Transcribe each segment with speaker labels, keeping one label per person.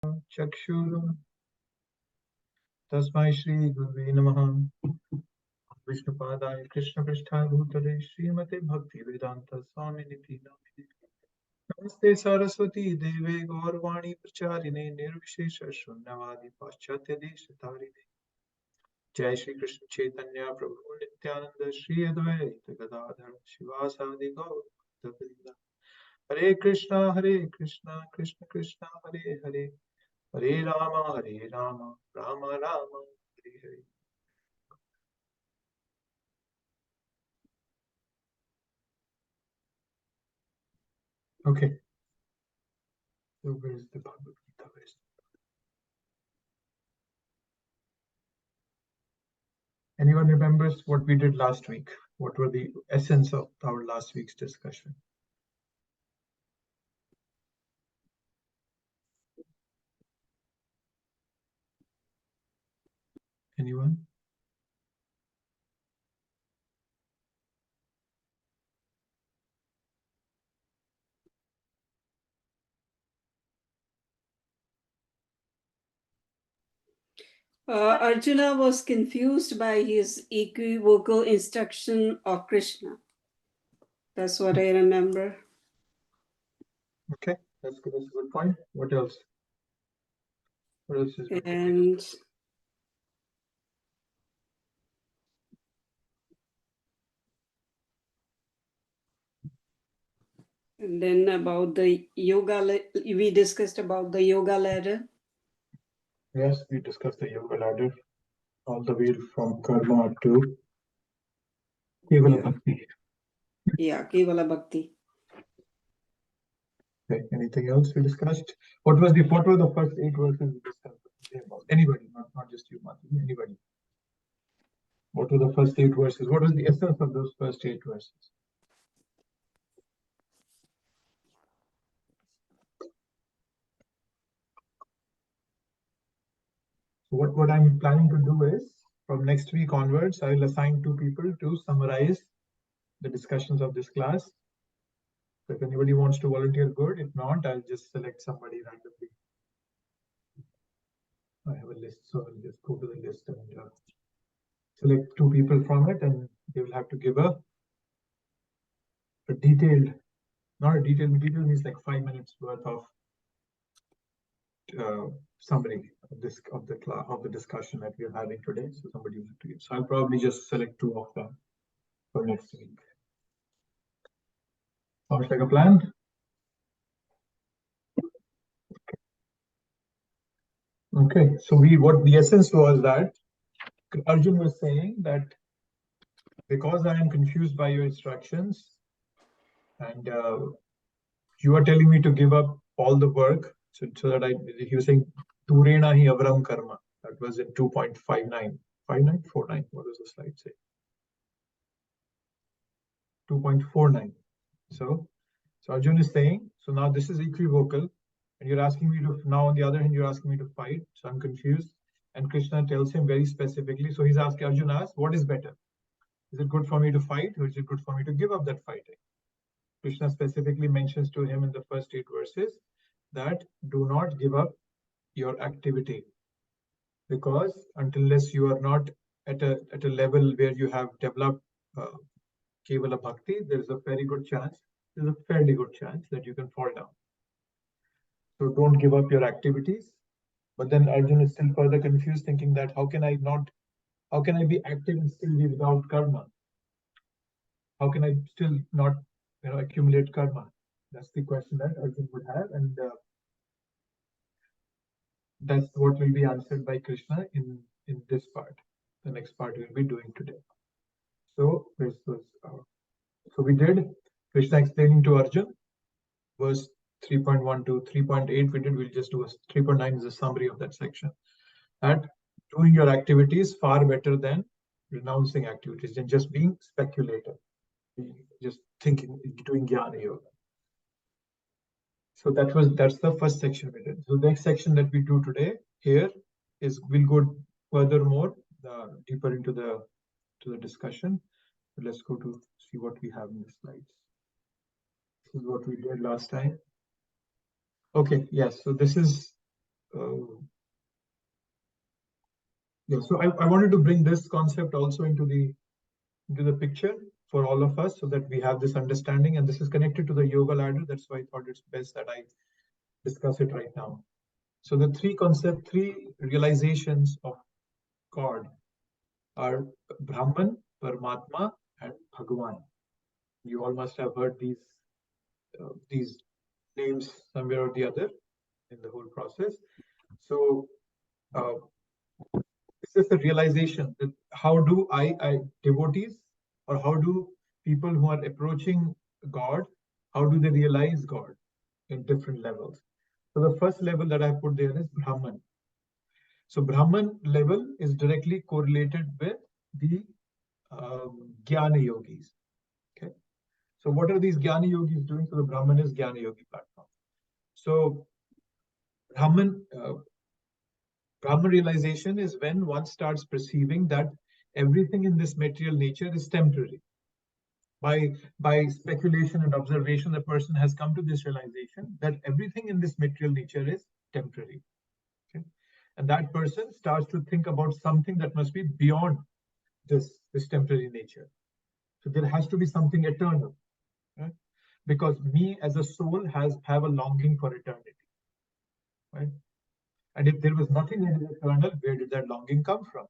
Speaker 1: Chakshuru Tasmai Shri Gurve Namaha Vishnupadaya Krishna Prishthaya Bhutale Srimate Bhakti Vedanta Swami Niti Namine Namaste Saraswati Deve Gaurvani Pracharine Nirvishesha Shunyavadi Paschatya Deshatarine Jai Shri Krishna Chaitanya Prabhu Nityananda Shri Advaita Gadadhar Shivasadi Gaur Bhaktavrinda Hare Krishna Krishna Krishna Hare Hare Hare Rama Rama Rama Hare Hare. Okay. So where is the Bhagavad Gita? Anyone remembers what we did last week? What were the essence of our last week's discussion? Anyone?
Speaker 2: Arjuna was confused by his equivocal instruction of Krishna. That's what I remember.
Speaker 1: Okay, that's good. That's a good point. What else? What else is
Speaker 2: And then about the yoga, we discussed about the yoga ladder.
Speaker 1: Yes, we discussed the yoga ladder all the way from karma to Kevala Bhakti.
Speaker 2: Yeah, Kevala Bhakti.
Speaker 1: Okay, anything else we discussed? What were the first 8 verses we discussed? Anybody, not just you, Mati, anybody. What were the first 8 verses? What was the essence of those first 8 verses? So what I'm planning to do is, from next week onwards, I will assign 2 people to summarize the discussions of this class. So if anybody wants to volunteer, good. If not, I'll just select somebody randomly. I have a list, so I'll just go to the list and select 2 people from it, and they will have to give a detailed, not a detailed means like 5 minutes worth of summary of the discussion that we are having today. So somebody will have to give. So I'll probably just select 2 of them for next week. Sounds like a plan? Okay, so what the essence was that Arjun was saying that because I am confused by your instructions and you are telling me to give up all the work, so that he was saying Durena hi avram karma. That was in 2.59. 5949. What does the slide say? 2.49. So Arjun is saying, so now this is equivocal, and you're asking me to, now on the other hand, you're asking me to fight, so I'm confused. And Krishna tells him very specifically, so he's asking, Arjun asks, what is better? Is it good for me to fight, or is it good for me to give up that fighting? Krishna specifically mentions to him in the first 8 verses that do not give up your activity, because unless you are not at a level where you have developed Kevala Bhakti, there's a fairly good chance that you can fall down. So don't give up your activities. But then Arjun is still further confused, thinking that how can I be active and still be without karma? How can I still not accumulate karma? That's the question that Arjun would have, and that's what will be answered by Krishna in this part. The next part we'll be doing today. So so we did Krishna explaining to Arjun, verse 3.1 to 3.8 we did. We'll just do 3.9 is a summary of that section. That doing your activities far better than renouncing activities and just being speculative, just thinking, doing jnana yoga. So that's the first section we did. So the next section that we do today here is we'll go furthermore deeper into the discussion. So let's go to see what we have in the slides. This is what we did last time. Okay, yes. So this is yeah, so I wanted to bring this concept also into the picture for all of us, so that we have this understanding, and this is connected to the yoga ladder. That's why I thought it's best that I discuss it right now. So the three realizations of God are Brahman, Paramatma, and Bhagavan. You all must have heard these names somewhere or the other in the whole process. So this is the realization that how do I devotees, or how do people who are approaching God, how do they realize God in different levels? So the first level that I put there is Brahman. So Brahman level is directly correlated with the Jnana yogis. Okay. So what are these Jnana yogis doing? So the Brahman is Jnana yogi platform. So Brahman realization is when one starts perceiving that everything in this material nature is temporary. By speculation and observation, the person has come to this realization that everything in this material nature is temporary. Okay? And that person starts to think about something that must be beyond this temporary nature. So there has to be something eternal. Right? Because me as a soul have a longing for eternity. Right? And if there was nothing that is eternal, where did that longing come from?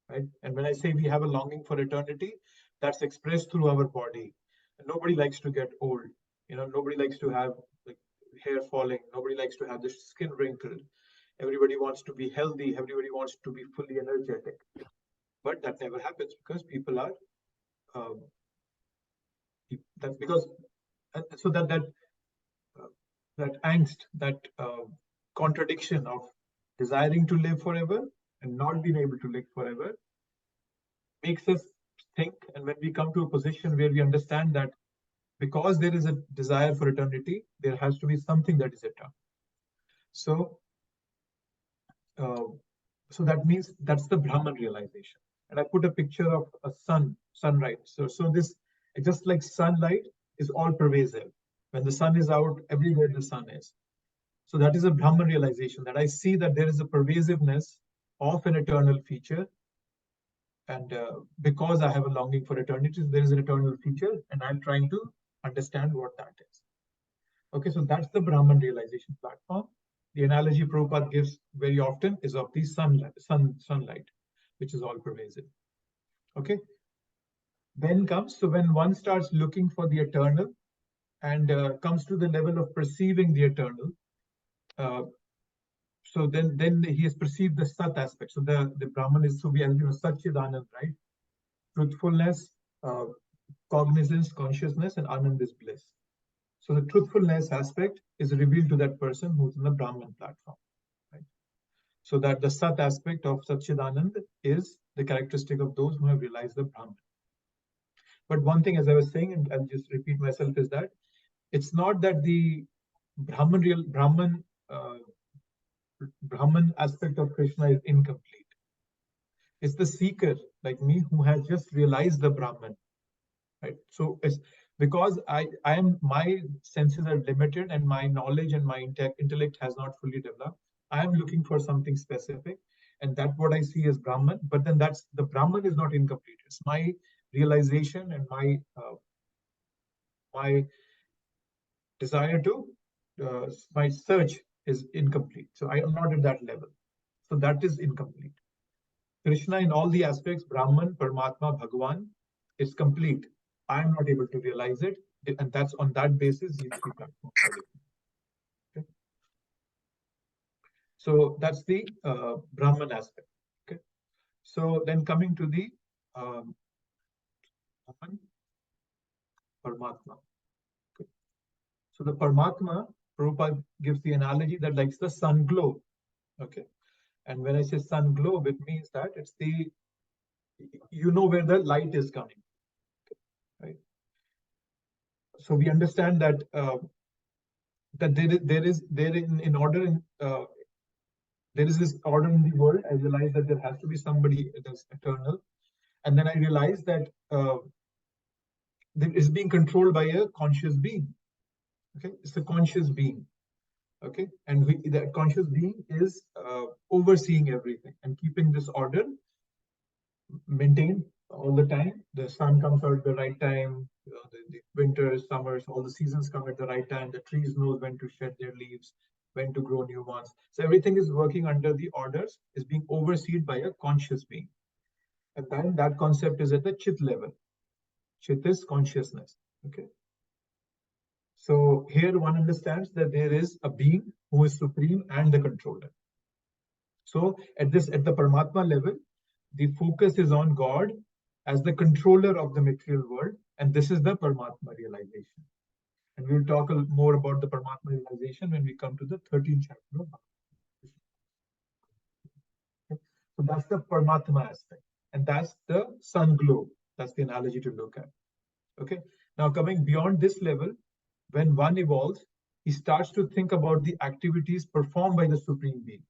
Speaker 1: Right? And when I say we have a longing for eternity, that's expressed through our body. And nobody likes to get old. Nobody likes to have like hair falling. Nobody likes to have the skin wrinkled. Everybody wants to be healthy. Everybody wants to be fully energetic. But that never happens because people are. That's because so that angst, that contradiction of desiring to live forever and not being able to live forever makes us think. And when we come to a position where we understand that because there is a desire for eternity, there has to be something that is eternal. So that means that's the Brahman realization. And I put a picture of a sunrise. So this, just like sunlight is all pervasive. When the sun is out, everywhere the sun is. So that is a Brahman realization, that I see that there is a pervasiveness of an eternal feature. And because I have a longing for eternity, there is an eternal feature, and I'm trying to understand what that is. Okay, so that's the Brahman realization platform. The analogy Prabhupada gives very often is of the sunlight, which is all pervasive. Okay. Then comes, so when one starts looking for the eternal and comes to the level of perceiving the eternal, so then he has perceived the Sat aspect. So the Brahman is, so we have Satchidanand, right? Truthfulness, cognizance, consciousness, and Anand is bliss. So the truthfulness aspect is revealed to that person who's in the Brahman platform. Right? So that the Sat aspect of Satchidanand is the characteristic of those who have realized the Brahman. But one thing, as I was saying, and I'll just repeat myself, is that it's not that the Brahman aspect of Krishna is incomplete. It's the seeker like me who has just realized the Brahman. Right? So it's because my senses are limited and my knowledge and my intellect has not fully developed. I am looking for something specific, and that's what I see as Brahman. But then that's the Brahman is not incomplete. It's my realization and my desire to my search is incomplete. So I am not at that level. So that is incomplete. Krishna in all the aspects, Brahman, Paramatma, Bhagavan, is complete. I am not able to realize it, and that's on that basis these three platforms are different. Okay. So that's the Brahman aspect. Okay. So then coming to the Paramatma. Okay. So the Paramatma, Prabhupada gives the analogy that like the sun globe. Okay. And when I say sun globe, it means that it's the, where the light is coming. Right. So we understand that that there is this order in the world. I realize that there has to be somebody that's eternal, and then I realize that it is being controlled by a conscious being. Okay, it's a conscious being. Okay, and that conscious being is overseeing everything and keeping this order maintained all the time. The sun comes out at the right time, the winters, summers, all the seasons come at the right time. The trees know when to shed their leaves, when to grow new ones. So everything is working under the orders, is being overseen by a conscious being. And then that concept is at the chit level. Chit is consciousness. Okay. So here one understands that there is a being who is supreme and the controller. So at the Paramatma level, the focus is on God as the controller of the material world, and this is the Paramatma realization. And we'll talk more about the Paramatma realization when we come to the 13th chapter of Bhakti. Okay. So that's the Paramatma aspect, and that's the sun glow. That's the analogy to look at. Okay. Now coming beyond this level, when one evolves, he starts to think about the activities performed by the Supreme Being.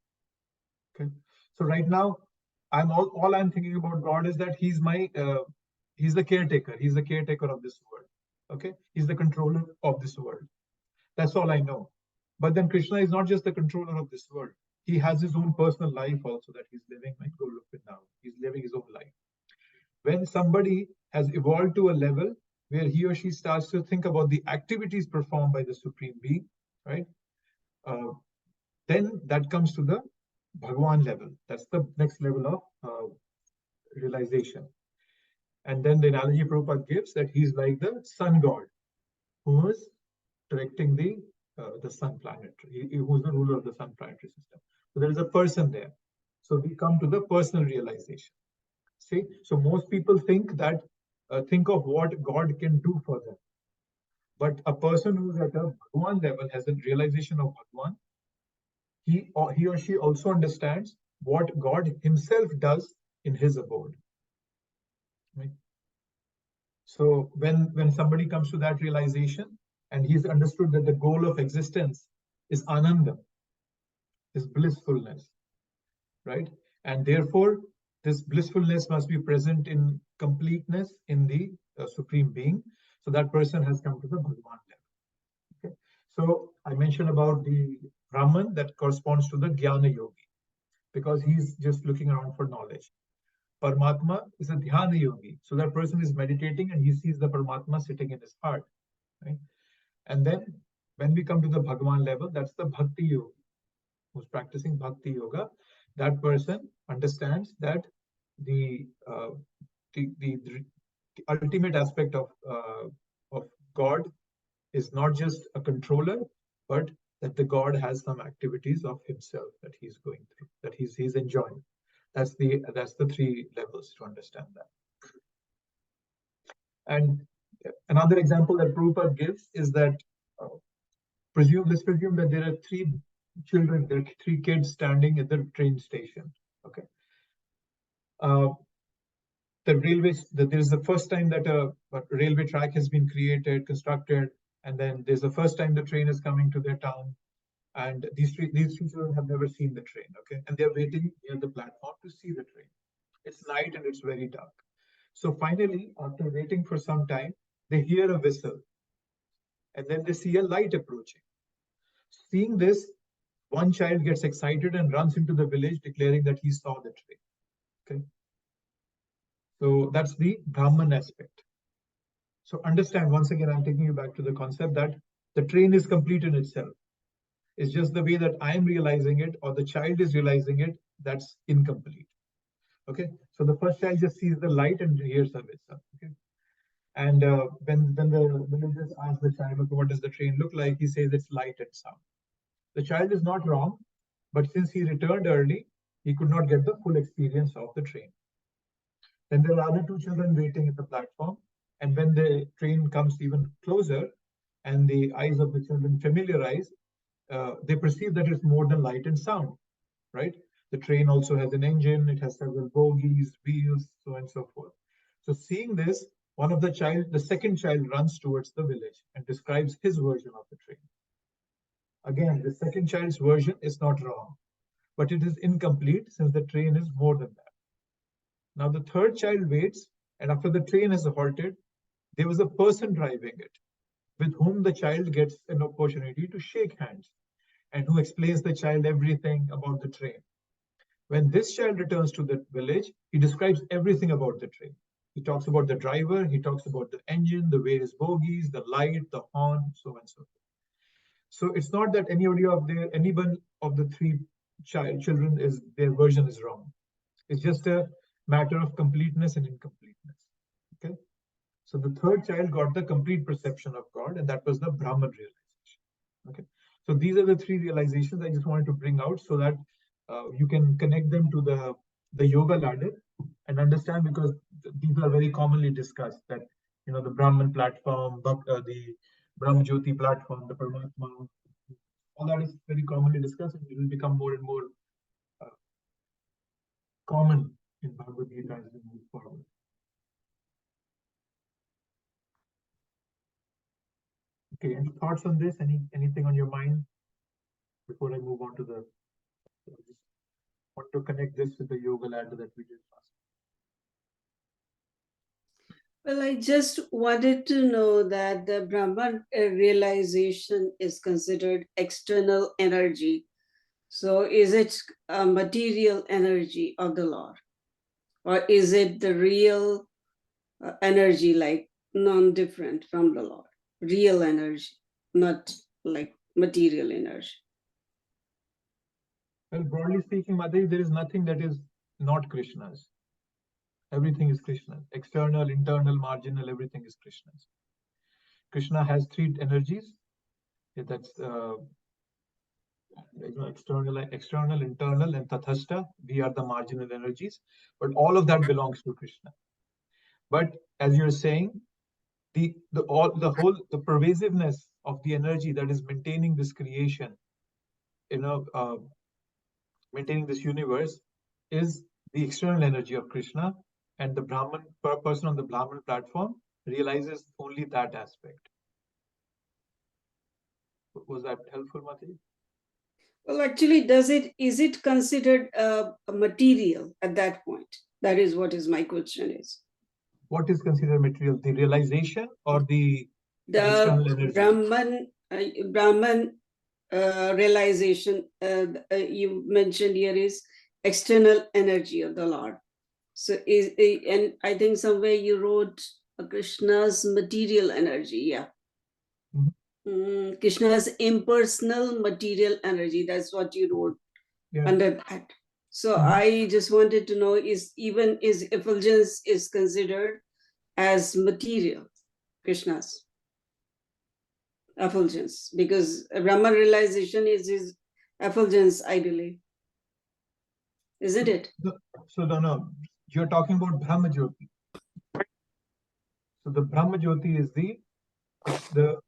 Speaker 1: Okay. So right now, all I'm thinking about God is that He's the caretaker. He's the caretaker of this world. Okay. He's the controller of this world. That's all I know. But then Krishna is not just the controller of this world. He has his own personal life also that he's living. Right? Go look it now. He's living his own life. When somebody has evolved to a level where he or she starts to think about the activities performed by the Supreme Being, right? Then that comes to the Bhagwan level. That's the next level of realization. And then the analogy Prabhupada gives that he's like the sun god who is directing the sun planet, who's the ruler of the sun planetary system. So there is a person there. So we come to the personal realization. See, so most people think of what God can do for them. But a person who's at a Bhagwan level has a realization of Bhagwan. He or she also understands what God himself does in his abode. Right? So when somebody comes to that realization and he's understood that the goal of existence is ananda, is blissfulness, right? And therefore, this blissfulness must be present in completeness in the Supreme Being. So that person has come to the Bhagwan level. Okay? So I mentioned about the Brahman that corresponds to the Jnana Yogi because he's just looking around for knowledge. Paramatma is a Dhyana Yogi. So that person is meditating and he sees the Paramatma sitting in his heart. Right? And then when we come to the Bhagwan level, that's the Bhakti Yogi who's practicing Bhakti Yoga. That person understands that the ultimate aspect of God is not just a controller, but that the God has some activities of himself that he's going through, that he's enjoying. That's the three levels to understand that. And another example that Prabhupada gives is that let's presume that there are three children, there are three kids standing at the train station. Okay. There is the first time that a railway track has been created, constructed, and then there's the first time the train is coming to their town. And these three children have never seen the train, okay? And they're waiting near the platform to see the train. It's night and it's very dark. So finally, after waiting for some time, they hear a whistle. And then they see a light approaching. Seeing this, one child gets excited and runs into the village declaring that he saw the train. Okay. So that's the Brahman aspect. So understand, once again, I'm taking you back to the concept that the train is complete in itself. It's just the way that I'm realizing it or the child is realizing it, that's incomplete. Okay. So the first child just sees the light and hears the whistle. Okay. And when the villagers ask the child, okay, what does the train look like? He says it's light and sound. The child is not wrong, but since he returned early, he could not get the full experience of the train. Then there are other two children waiting at the platform. And when the train comes even closer and the eyes of the children familiarize, they perceive that it's more than light and sound, right? The train also has an engine, it has several bogies, wheels, so on and so forth. So seeing this, the second child runs towards the village and describes his version of the train. Again, the second child's version is not wrong, but it is incomplete since the train is more than that. Now the third child waits, and after the train has halted, there was a person driving it with whom the child gets an opportunity to shake hands. and who explains the child everything about the train. When this child returns to the village, he describes everything about the train. He talks about the driver, he talks about the engine, the various bogies, the light, the horn, so on and so forth. So it's not that anyone of the three children is their version is wrong. It's just a matter of completeness and incompleteness. Okay. So the third child got the complete perception of God, and that was the Brahman realization. Okay. So these are the three realizations I just wanted to bring out so that you can connect them to the yoga ladder and understand, because these are very commonly discussed, that the Brahman platform, the Brahma Jyoti platform, the Paramatma, all that is very commonly discussed, and it will become more and more common in Bhagavad Gita as we move forward. Okay, any thoughts on this? Anything on your mind before I move on to the? I just want to connect this with the yoga ladder that we did last.
Speaker 2: Well, I just wanted to know that the Brahman realization is considered external energy. So is it a material energy of the Lord? Or is it the real energy, like non-different from the Lord? Real energy, not like material energy.
Speaker 1: Well, broadly speaking, Madhuri, there is nothing that is not Krishna's. Everything is Krishna's. External, internal, marginal, everything is Krishna's. Krishna has three energies. That's external, internal, and tathastha. We are the marginal energies, but all of that belongs to Krishna. But as you're saying, the pervasiveness of the energy that is maintaining this creation, maintaining this universe, is the external energy of Krishna, and the Brahman person on the Brahman platform realizes only that aspect. Was that helpful, Mati?
Speaker 2: Well, actually, is it considered a material at that point? That is what my question is.
Speaker 1: What is considered material? The realization or the external energy?
Speaker 2: Brahman realization you mentioned here is external energy of the Lord. So and I think somewhere you wrote Krishna's material energy. Yeah. Mm-hmm. Krishna's impersonal material energy. That's what you wrote under that. So I just wanted to know, is effulgence is considered as material, Krishna's effulgence, because Brahman realization is his effulgence, I believe. Isn't it?
Speaker 1: So no, you're talking about Brahma Jyoti. So the Brahma Jyoti is the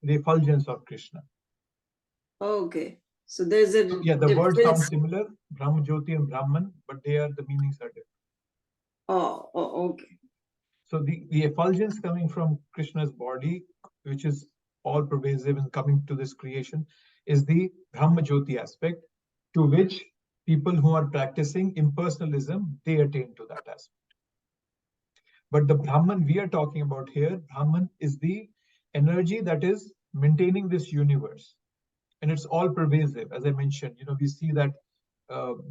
Speaker 1: effulgence of Krishna.
Speaker 2: Okay. So there's a
Speaker 1: the words sound similar, Brahma Jyoti and Brahman, but the meanings are different.
Speaker 2: Oh, okay.
Speaker 1: So the effulgence coming from Krishna's body, which is all pervasive and coming to this creation, is the Brahma Jyoti aspect, to which people who are practicing impersonalism, they attain to that aspect. But the Brahman we are talking about here, Brahman is the energy that is maintaining this universe, and it's all pervasive. As I mentioned, we see that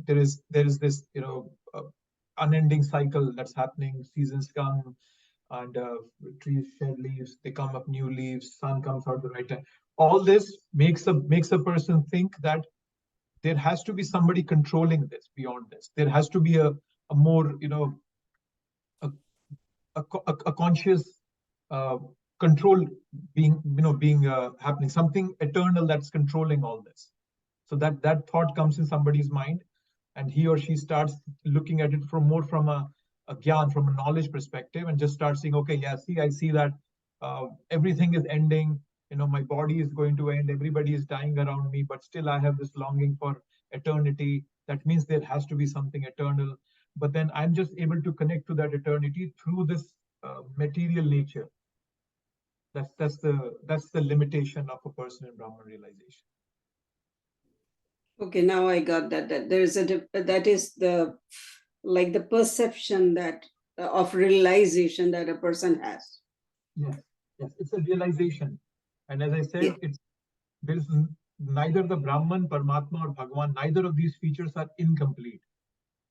Speaker 1: there is this unending cycle that's happening. Seasons come and trees shed leaves, they come up new leaves, sun comes out the right time. All this makes a person think that there has to be somebody controlling this beyond this. There has to be a more a conscious control being happening, something eternal that's controlling all this. So that thought comes in somebody's mind, and he or she starts looking at it from a gyan, from a knowledge perspective, and just starts saying, okay, yeah, I see that everything is ending. My body is going to end. Everybody is dying around me, but still I have this longing for eternity. That means there has to be something eternal. But then I'm just able to connect to that eternity through this material nature. That's the limitation of a person in Brahman realization.
Speaker 2: Okay, now I got that. That is the perception that of realization that a person has.
Speaker 1: Yes, it's a realization, and as I said, neither the Brahman, Paramatma, or Bhagavan, neither of these features are incomplete.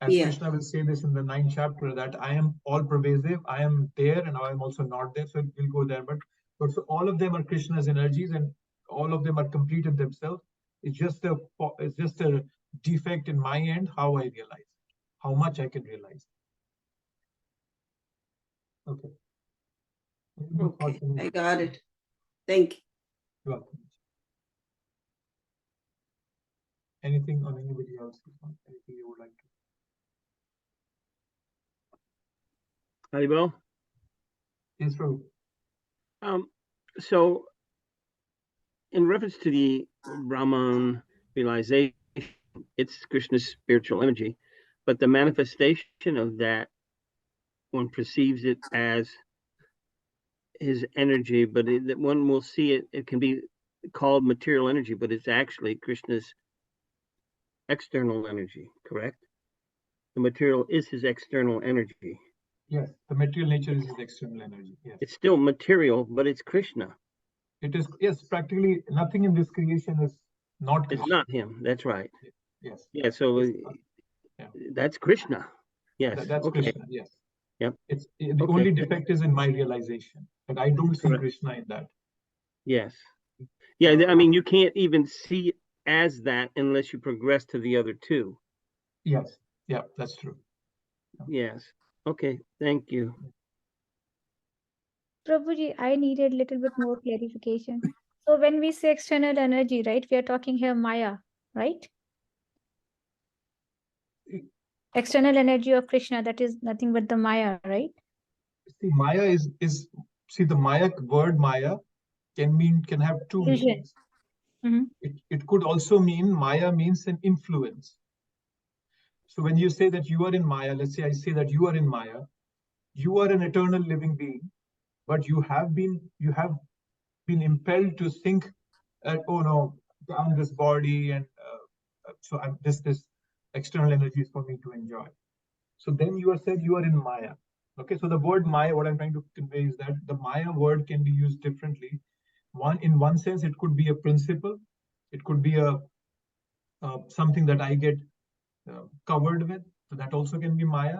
Speaker 1: As
Speaker 2: Yeah.
Speaker 1: Krishna will say this in the 9th chapter, that I am all pervasive, I am there, and I am also not there. So we'll go there. But so all of them are Krishna's energies, and all of them are complete in themselves. It's just a defect in my end, how I realize, how much I can realize. Okay.
Speaker 2: Okay, I got it. Thank you.
Speaker 1: You're welcome. Anything on anybody else? Anything you would like to?
Speaker 3: Haribol?
Speaker 1: Yes, Prabhu.
Speaker 3: So, in reference to the Brahman realization, it's Krishna's spiritual energy, but the manifestation of that, one perceives it as his energy, but one will see it, it can be called material energy, but it's actually Krishna's external energy, correct? The material is his external energy.
Speaker 1: Yes, the material nature is his external energy. Yes.
Speaker 3: It's still material, but it's Krishna.
Speaker 1: It is, yes, practically nothing in this creation is not Krishna.
Speaker 3: It's not him, that's right.
Speaker 1: Yes.
Speaker 3: Yeah, so that's Krishna. Yes.
Speaker 1: That's
Speaker 3: okay.
Speaker 1: Krishna, yes.
Speaker 3: Yep.
Speaker 1: It's the only defect is in my realization, but I don't see Krishna in that.
Speaker 3: Yes. Yeah, I mean, you can't even see it as that unless you progress to the other two.
Speaker 1: Yes. Yeah, that's true.
Speaker 3: Yes. Okay, thank you.
Speaker 4: Prabhuji, I needed a little bit more clarification. So when we say external energy, right, we are talking here Maya, right? External energy of Krishna, that is nothing but the Maya, right?
Speaker 1: See, Maya is see, the Maya word Maya can have two meanings. It could also mean, Maya means an influence. So when you say that you are in Maya, let's say I say that you are in Maya, you are an eternal living being, but you have been impelled to think, oh no, I'm this body, and so this external energy is for me to enjoy. So then you are said you are in Maya. Okay, so the word Maya, what I'm trying to convey is that the Maya word can be used differently. In one sense, it could be a principle, it could be a something that I get covered with, so that also can be Maya.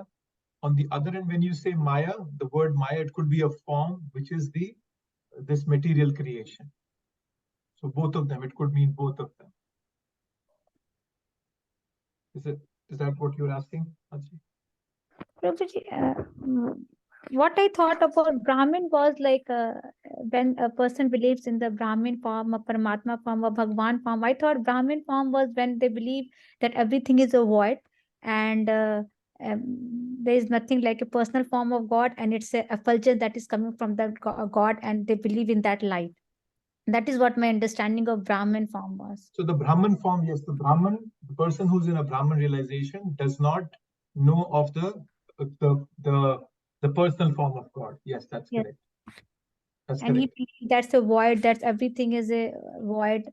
Speaker 1: On the other end, when you say Maya, the word Maya, it could be a form, which is this material creation. So both of them, it could mean both of them. Is that what you're asking, Anji?
Speaker 4: Prabhuji, what I thought about Brahmin was like when a person believes in the Brahmin form, a Paramatma form, a Bhagwan form. I thought Brahmin form was when they believe that everything is a void and there is nothing like a personal form of God, and it's a effulgence that is coming from the God, and they believe in that light. That is what my understanding of Brahmin form was.
Speaker 1: So the Brahman form, yes, the person who's in a Brahman realization does not know of the personal form of God. Yes, that's correct. That's
Speaker 4: and
Speaker 1: correct.
Speaker 4: he believes that's a void, that's everything is a void.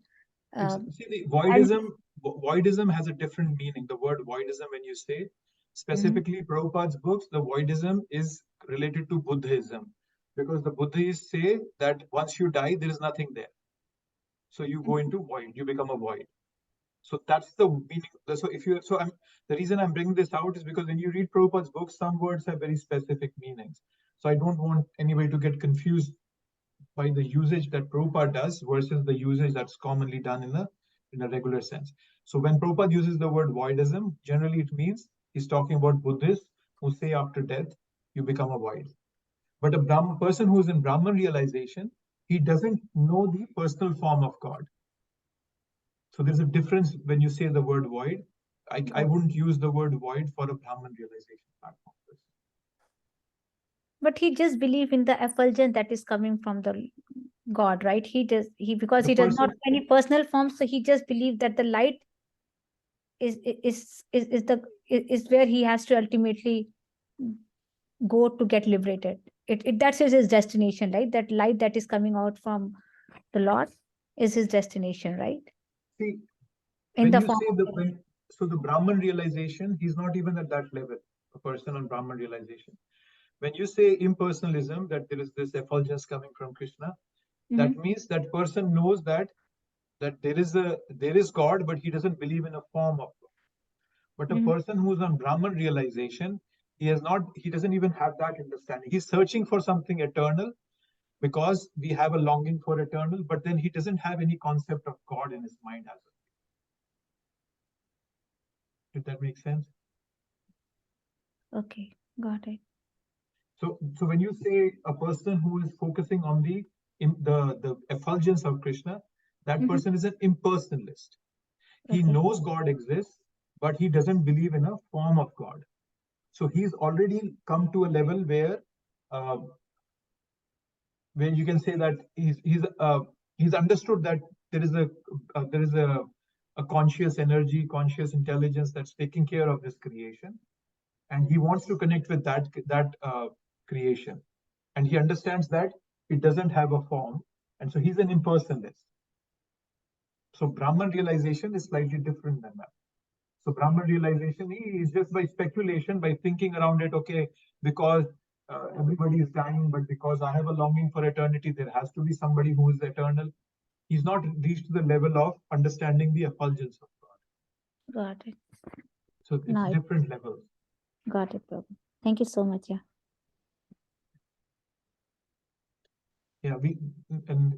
Speaker 1: See, the voidism has a different meaning. The word voidism, when you say, specifically Prabhupada's books, the voidism is related to Buddhism, because the Buddhists say that once you die, there is nothing there. So you go into void, you become a void. So that's the meaning. The reason I'm bringing this out is because when you read Prabhupada's books, some words have very specific meanings. So I don't want anybody to get confused by the usage that Prabhupada does versus the usage that's commonly done in a regular sense. So when Prabhupada uses the word voidism, generally it means he's talking about Buddhists who say after death, you become a void. But a person who's in Brahman realization, he doesn't know the personal form of God. So there's a difference when you say the word void. I wouldn't use the word void for a Brahman realization platform.
Speaker 4: But he just believes in the effulgence that is coming from the God, right? Because he does not have any personal form, so he just believes that the light is where he has to ultimately go to get liberated. That's his destination, right? That light that is coming out from the Lord is his destination, right?
Speaker 1: See,
Speaker 4: in the form
Speaker 1: so the Brahman realization, he's not even at that level, a person on Brahman realization. When you say impersonalism, that there is this effulgence coming from Krishna, that means that person knows that that there is God, but he doesn't believe in a form of God. But a person who's on Brahman realization, he doesn't even have that understanding. He's searching for something eternal because we have a longing for eternal, but then he doesn't have any concept of God in his mind as well. Did that make sense?
Speaker 4: Okay, got it.
Speaker 1: So when you say a person who is focusing on the effulgence of Krishna, that person is an impersonalist. He
Speaker 4: Okay.
Speaker 1: knows God exists, but he doesn't believe in a form of God. So he's already come to a level where you can say that he's understood that there is a conscious energy, conscious intelligence that's taking care of this creation, and he wants to connect with that creation, and he understands that it doesn't have a form, and so he's an impersonalist. So Brahman realization is slightly different than that. So Brahman realization is just by speculation, by thinking around it, okay, because everybody is dying, but because I have a longing for eternity, there has to be somebody who is eternal. He's not reached the level of understanding the effulgence of God.
Speaker 4: Got it.
Speaker 1: So it's
Speaker 4: Nice.
Speaker 1: different levels.
Speaker 4: Got it, Prabhu. Thank you so much. Yeah.
Speaker 1: Yeah,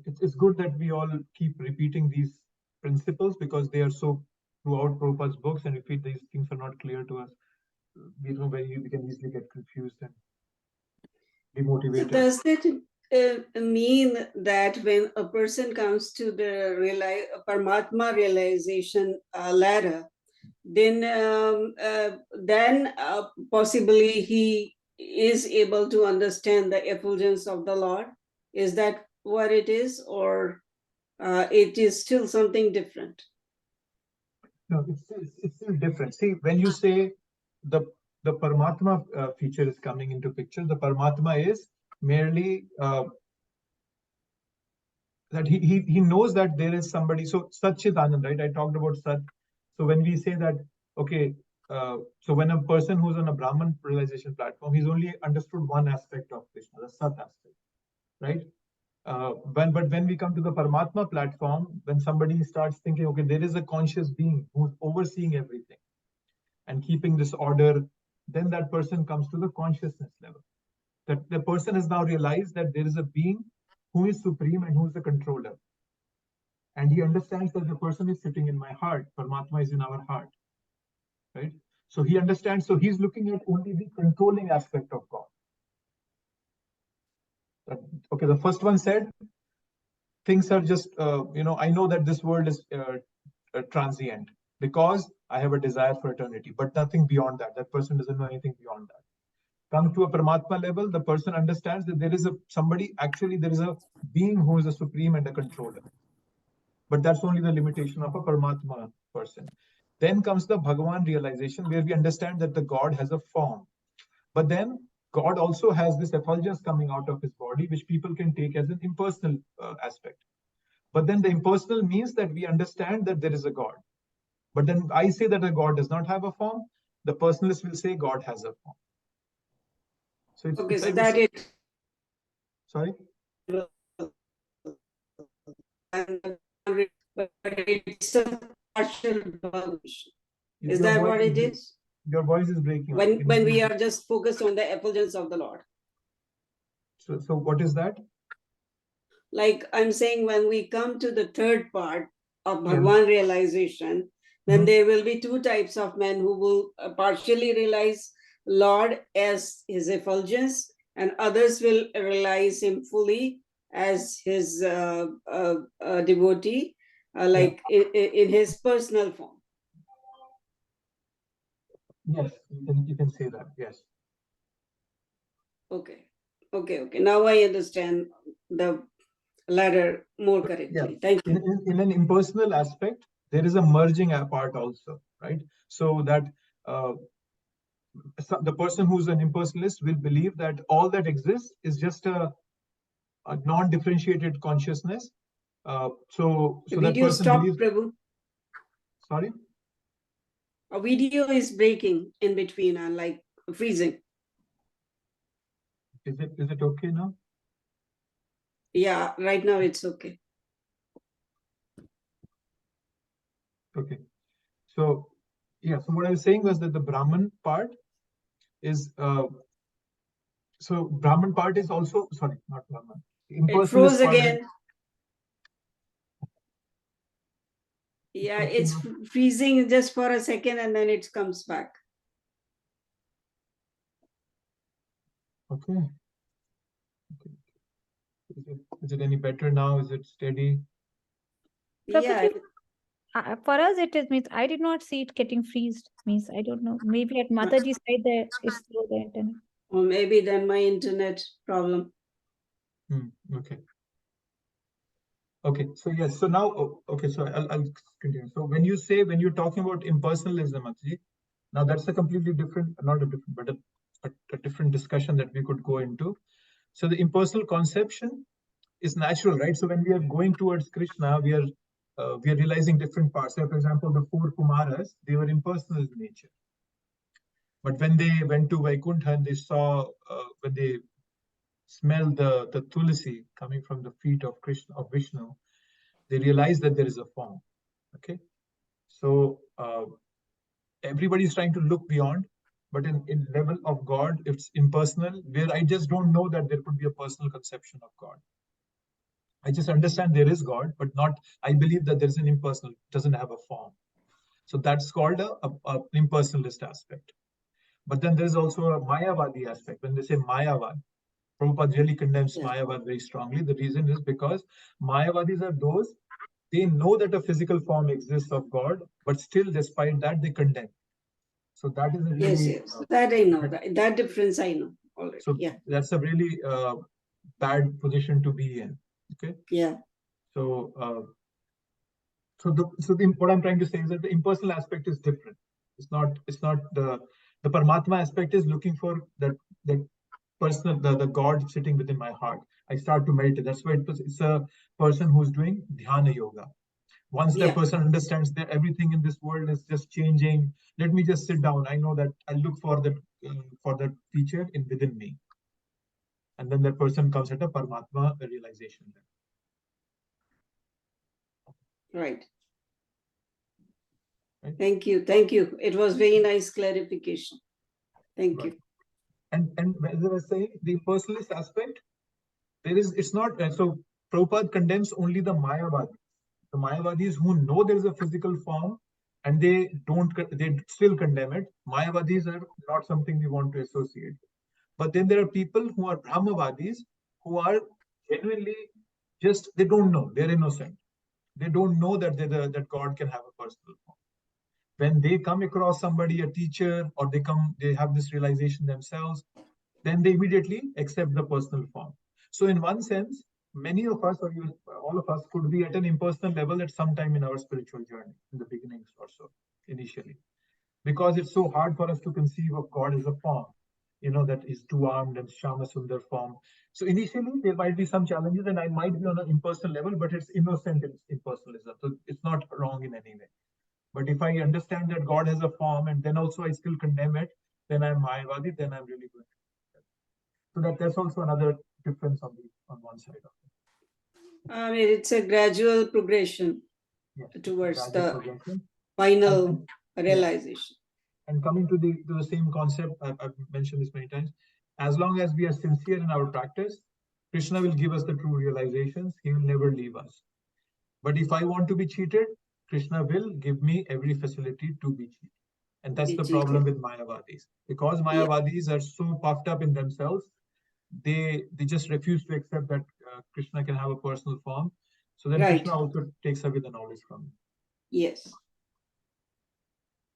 Speaker 1: it's good that we all keep repeating these principles because they are so throughout Prabhupada's books, and if these things are not clear to us, we know where we can easily get confused and demotivated.
Speaker 2: Does that mean that when a person comes to the Paramatma realization ladder, then possibly he is able to understand the effulgence of the Lord? Is that what it is, or it is still something different?
Speaker 1: No, it's still different. See, when you say the Paramatma feature is coming into picture, the Paramatma is merely that he knows that there is somebody. So Satchidanand, right? I talked about Sat. So when we say that, okay, so when a person who's on a Brahman realization platform, he's only understood one aspect of Krishna, the Sat aspect, right? But when we come to the Paramatma platform, when somebody starts thinking, okay, there is a conscious being who's overseeing everything and keeping this order, then that person comes to the consciousness level. That the person has now realized that there is a being who is supreme and who is the controller. And he understands that the person is sitting in my heart. Paramatma is in our heart, right? So he understands, so he's looking at only the controlling aspect of God. Okay, the first one said, things are just, I know that this world is transient because I have a desire for eternity, but nothing beyond that. That person doesn't know anything beyond that. Come to a Paramatma level, the person understands that there is there is a being who is a supreme and a controller. But that's only the limitation of a Paramatma person. Then comes the Bhagavan realization, where we understand that the God has a form. But then God also has this effulgence coming out of his body, which people can take as an impersonal aspect. But then the impersonal means that we understand that there is a God. But then I say that a God does not have a form. The personalist will say God has a form. So it's,
Speaker 2: Okay,
Speaker 1: it's
Speaker 2: so
Speaker 1: like
Speaker 2: that it.
Speaker 1: Sorry?
Speaker 2: But it's a partial evolution. Is
Speaker 1: Your
Speaker 2: that
Speaker 1: voice
Speaker 2: what it is?
Speaker 1: Your voice is breaking.
Speaker 2: When we are just focused on the effulgence of the Lord.
Speaker 1: So what is that?
Speaker 2: Like I'm saying, when we come to the third part of Bhagavan realization, then there will be two types of men who will partially realize Lord as his effulgence, and others will realize him fully as his devotee, in his personal form.
Speaker 1: Yes, you can say that. Yes.
Speaker 2: Okay. Now I understand the ladder more correctly.
Speaker 1: Yeah.
Speaker 2: Thank you.
Speaker 1: In an impersonal aspect, there is a merging part also, right? So that the person who's an impersonalist will believe that all that exists is just a non-differentiated consciousness. So that person believes.
Speaker 2: Prabhu.
Speaker 1: Sorry?
Speaker 2: A video is breaking in between and like freezing.
Speaker 1: Is it okay now?
Speaker 2: Yeah, right now it's okay.
Speaker 1: Okay. So, yeah, so what I was saying was that the Brahman part is, so Brahman part is also, sorry, not Brahman.
Speaker 2: It froze
Speaker 1: Impersonalist part.
Speaker 2: again. Yeah, it's freezing just for a second and then it comes back.
Speaker 1: Okay. Okay. Is it any better now? Is it steady?
Speaker 2: Yeah,
Speaker 4: Prabhuji, for us it is, means I did not see it getting freezed. Means I don't know. Maybe at Mataji's side there it's slow, the internet.
Speaker 2: or maybe then my internet problem.
Speaker 1: Okay. Okay. So yes. So now, okay. So I'll continue. So when you're talking about impersonalism, actually, now that's a completely different, not a different, but a different discussion that we could go into. So the impersonal conception is natural, right? So when we are going towards Krishna, we are realizing different parts. So for example, the 4 Kumaras, they were impersonal in nature. But when they went to Vaikuntha and they saw, when they smelled the tulsi coming from the feet of Krishna, of Vishnu, they realized that there is a form. Okay. So everybody's trying to look beyond, but in level of God, it's impersonal, where I just don't know that there could be a personal conception of God. I just understand there is God, but not, I believe that there's an impersonal, doesn't have a form. So that's called a impersonalist aspect. But then there's also a Mayavadi aspect. When they say Mayavad, Prabhupada really condemns Mayavad very strongly. The reason is because Mayavadis are those, they know that a physical form exists of God, but still despite that, they condemn. So that is a really...
Speaker 2: Yes. That I know. That difference I know already.
Speaker 1: So that's a really bad position to be in. Okay.
Speaker 2: Yeah.
Speaker 1: So what I'm trying to say is that the impersonal aspect is different. It's not the Paramatma aspect is looking for that personal, the God sitting within my heart. I start to meditate. That's why it's a person who's doing dhyana yoga. Once that person understands that everything in this world is just changing, let me just sit down. I know that I look for that teacher within me. And then that person comes at a Paramatma realization.
Speaker 2: Right. Thank you. Thank you. It was very nice clarification. Thank you.
Speaker 1: And as I was saying, the impersonalist aspect, it's not, so Prabhupada condemns only the Mayavadis. The Mayavadis who know there is a physical form and they still condemn it. Mayavadis are not something we want to associate. But then there are people who are Brahmavadis who are genuinely just, they don't know, they're innocent. They don't know that that God can have a personal form. When they come across somebody, a teacher, or they have this realization themselves, then they immediately accept the personal form. So in one sense, many of us, or all of us, could be at an impersonal level at some time in our spiritual journey, in the beginnings or so, initially. Because it's so hard for us to conceive of God as a form, that is two-armed and Shama Sundar form. So initially, there might be some challenges, and I might be on an impersonal level, but it's innocent impersonalism. So it's not wrong in any way. But if I understand that God has a form and then also I still condemn it, then I'm Mayavadi, then I'm really good. So that's also another difference on one side of it.
Speaker 2: I mean, it's a gradual progression towards the final realization.
Speaker 1: And coming to the same concept, I've mentioned this many times, as long as we are sincere in our practice, Krishna will give us the true realizations. He will never leave us. But if I want to be cheated, Krishna will give me every facility to be cheated. And that's the problem with Mayavadis. Because Mayavadis are so puffed up in themselves, they just refuse to accept that Krishna can have a personal form. So then Krishna also takes away the knowledge from him.
Speaker 2: Yes.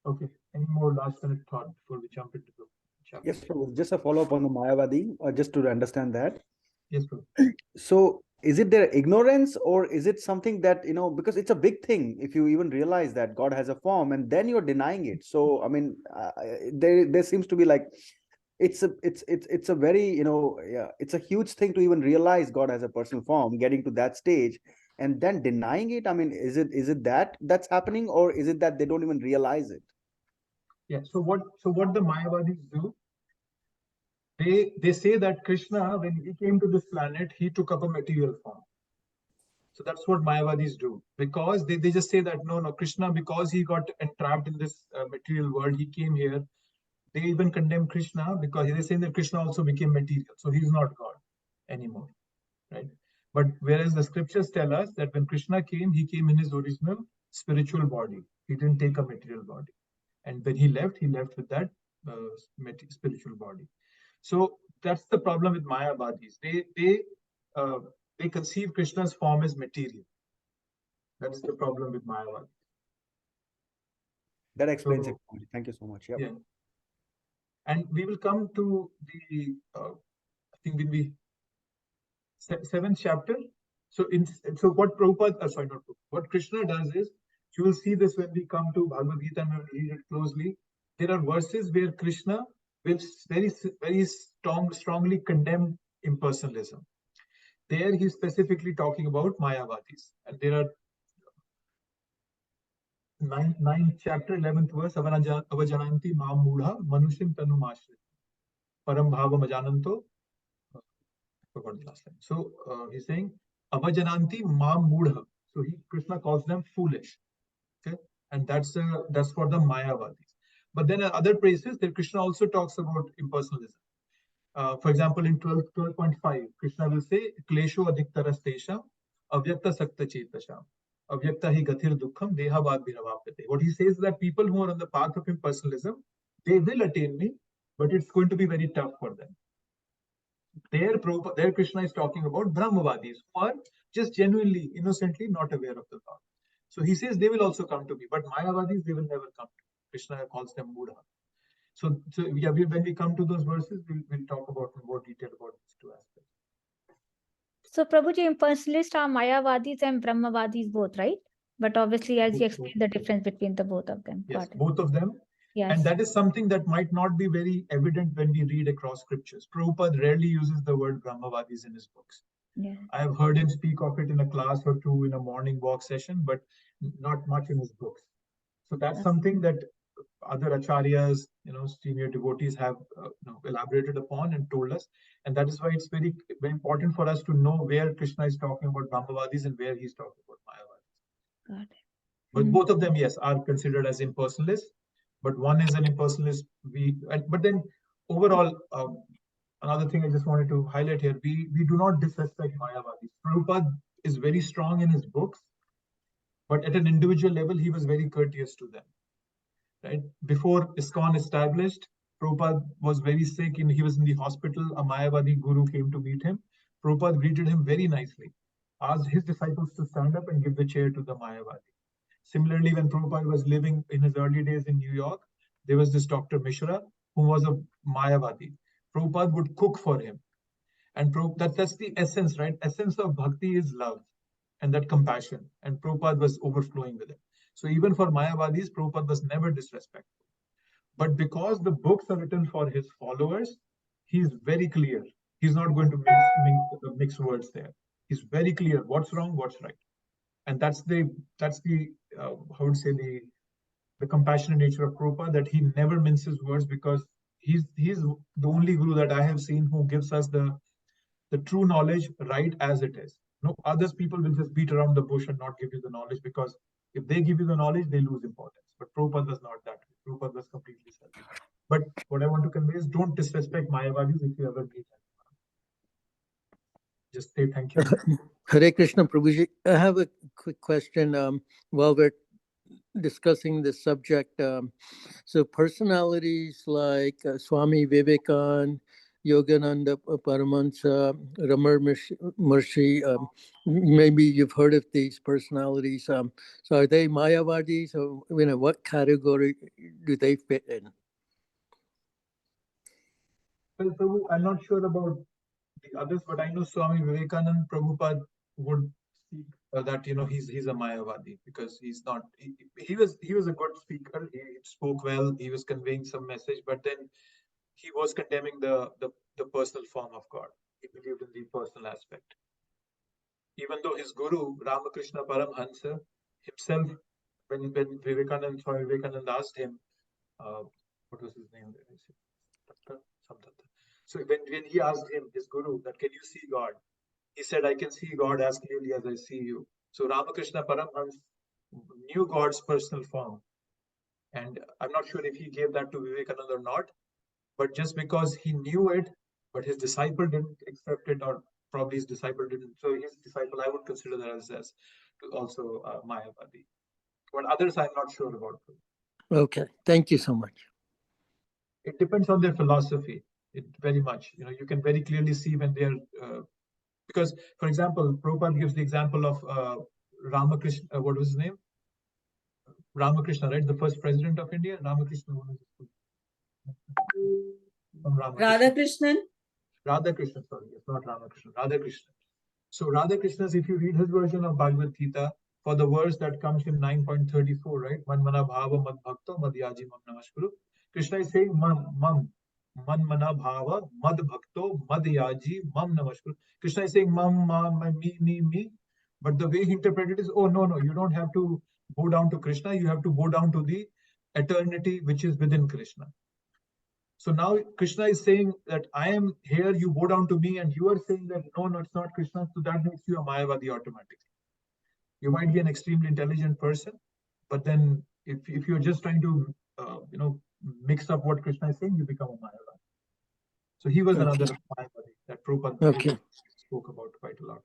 Speaker 1: Okay. Any more last minute thought before we jump into the chapter?
Speaker 5: Yes, Prabhu. Just a follow-up on the Mayavadi, just to understand that.
Speaker 1: Yes, Prabhu.
Speaker 5: So is it their ignorance, or is it something that, because it's a big thing if you even realize that God has a form and then you're denying it. So, I mean, there seems to be like, it's a very, it's a huge thing to even realize God has a personal form, getting to that stage and then denying it. I mean, is it that's happening, or is it that they don't even realize it?
Speaker 1: Yeah. So what the Mayavadis do, they say that Krishna, when he came to this planet, he took up a material form. So that's what Mayavadis do, because they just say that no, Krishna, because he got entrapped in this material world, he came here. They even condemn Krishna because they're saying that Krishna also became material, so he's not God anymore, right? But whereas the scriptures tell us that when Krishna came, he came in his original spiritual body. He didn't take a material body, and when he left with that spiritual body. So that's the problem with Mayavadis. They conceive Krishna's form as material. That's the problem with Mayavadis.
Speaker 5: That explains
Speaker 1: So,
Speaker 5: it. Thank you so much. Yep.
Speaker 1: Yeah. And we will come to the, I think will be 7th chapter. So what Prabhupada, sorry, not Prabhupada, what Krishna does is, you will see this when we come to Bhagavad Gita and when we read it closely. There are verses where Krishna will very strongly condemn impersonalism. There he's specifically talking about Mayavadis. And there are 9th chapter, 11th verse, Avajananti Mam Mudha Manushim Tanu Mashri Param Bhava Majananto. Forgot the last line. So he's saying Avajananti Mam Mudha. So Krishna calls them foolish. Okay, and that's for the Mayavadis. But then in other places, that Krishna also talks about impersonalism. For example, in 12.5, Krishna will say, Klesho adiktarastesha avyakta sakta chetasham avyakta hi gathir dukkham dehabad viravapyate. What he says is that people who are on the path of impersonalism, they will attain me, but it's going to be very tough for them. There Krishna is talking about Brahmavadis, who are just genuinely, innocently not aware of the Lord. So he says they will also come to me, but Mayavadis, they will never come to me. Krishna calls them Mudha. So yeah, when we come to those verses, we'll talk about in more detail about these two aspects.
Speaker 4: So Prabhuji, impersonalists are Mayavadis and Brahmavadis both, right? But obviously, as you explained, the difference between the both of them.
Speaker 1: Yes, both of them.
Speaker 4: Yes.
Speaker 1: And that is something that might not be very evident when we read across scriptures. Prabhupada rarely uses the word Brahmavadis in his books.
Speaker 4: Yeah.
Speaker 1: I have heard him speak of it in a class or two in a morning walk session, but not much in his books. So that's something that other acharyas, senior devotees have elaborated upon and told us. And that is why it's very, very important for us to know where Krishna is talking about Brahmavadis and where he's talking about Mayavadis.
Speaker 4: Got it.
Speaker 1: But both of them, yes, are considered as impersonalists. But one is an impersonalist. But then overall, another thing I just wanted to highlight here, we do not disrespect Mayavadis. Prabhupada is very strong in his books, but at an individual level, he was very courteous to them. Right? Before ISKCON established, Prabhupada was very sick and he was in the hospital. A Mayavadi guru came to meet him. Prabhupada greeted him very nicely, asked his disciples to stand up and give the chair to the Mayavadi. Similarly, when Prabhupada was living in his early days in New York, there was this Dr. Mishra who was a Mayavadi. Prabhupada would cook for him. And that's the essence, right? Essence of bhakti is love and that compassion. And Prabhupada was overflowing with it. So even for Mayavadis, Prabhupada was never disrespectful. But because the books are written for his followers, he's very clear. He's not going to mix words there. He's very clear what's wrong, what's right. And that's the how would say the compassionate nature of Prabhupada, that he never minces words, because he's the only guru that I have seen who gives us the true knowledge right as it is. No, others people will just beat around the bush and not give you the knowledge, because if they give you the knowledge, they lose importance. But Prabhupada was not that way. Prabhupada was completely selfish. But what I want to convey is, don't disrespect Mayavadis if you ever meet them. Just say thank you.
Speaker 6: Hare Krishna Prabhuji. I have a quick question while we're discussing this subject. So personalities like Swami Vivekananda, Yogananda Paramahansa, Ramar Maharshi, maybe you've heard of these personalities. So are they Mayavadis, or what category do they fit in?
Speaker 1: Well, Prabhu, I'm not sure about the others, but I know Swami Vivekananda, Prabhupada would speak that he's a Mayavadi, because he's not. He was a good speaker. He spoke well. He was conveying some message, but then he was condemning the personal form of God. He believed in the personal aspect. Even though his guru Ramakrishna Paramhansa himself, when Swami Vivekananda asked him, what was his name? So when he asked him, his guru, that can you see God? He said, I can see God as clearly as I see you. So Ramakrishna Paramhans knew God's personal form. And I'm not sure if he gave that to Vivekananda or not, but just because he knew it, but his disciple didn't accept it, or probably his disciple didn't. So his disciple, I would consider that as also Mayavadi. But others, I'm not sure about.
Speaker 6: Okay, thank you so much.
Speaker 1: It depends on their philosophy. It very much, you can very clearly see when they're, because, for example, Prabhupada gives the example of Ramakrishna, what was his name? Ramakrishna, right? The first president of India, Ramakrishna.
Speaker 2: Radhakrishnan?
Speaker 1: Radhakrishna, sorry, it's not Ramakrishna, Radhakrishna. So Radhakrishna's, if you read his version of Bhagavad Gita, for the verse that comes in 9.34, right? Man mana bhava mad bhakto mad yaji mam namaskuru. Krishna is saying man mana bhava mad bhakto mad yaji mam namaskuru. Krishna is saying me. But the way he interpreted is, oh no, you don't have to bow down to Krishna, you have to bow down to the eternity which is within Krishna. So now Krishna is saying that I am here, you bow down to me, and you are saying that no, it's not Krishna. So that makes you a Mayavadi automatically. You might be an extremely intelligent person, but then if you're just trying to mix up what Krishna is saying, you become a Mayavadi. So he was another Mayavadi that Prabhupada spoke about quite a lot.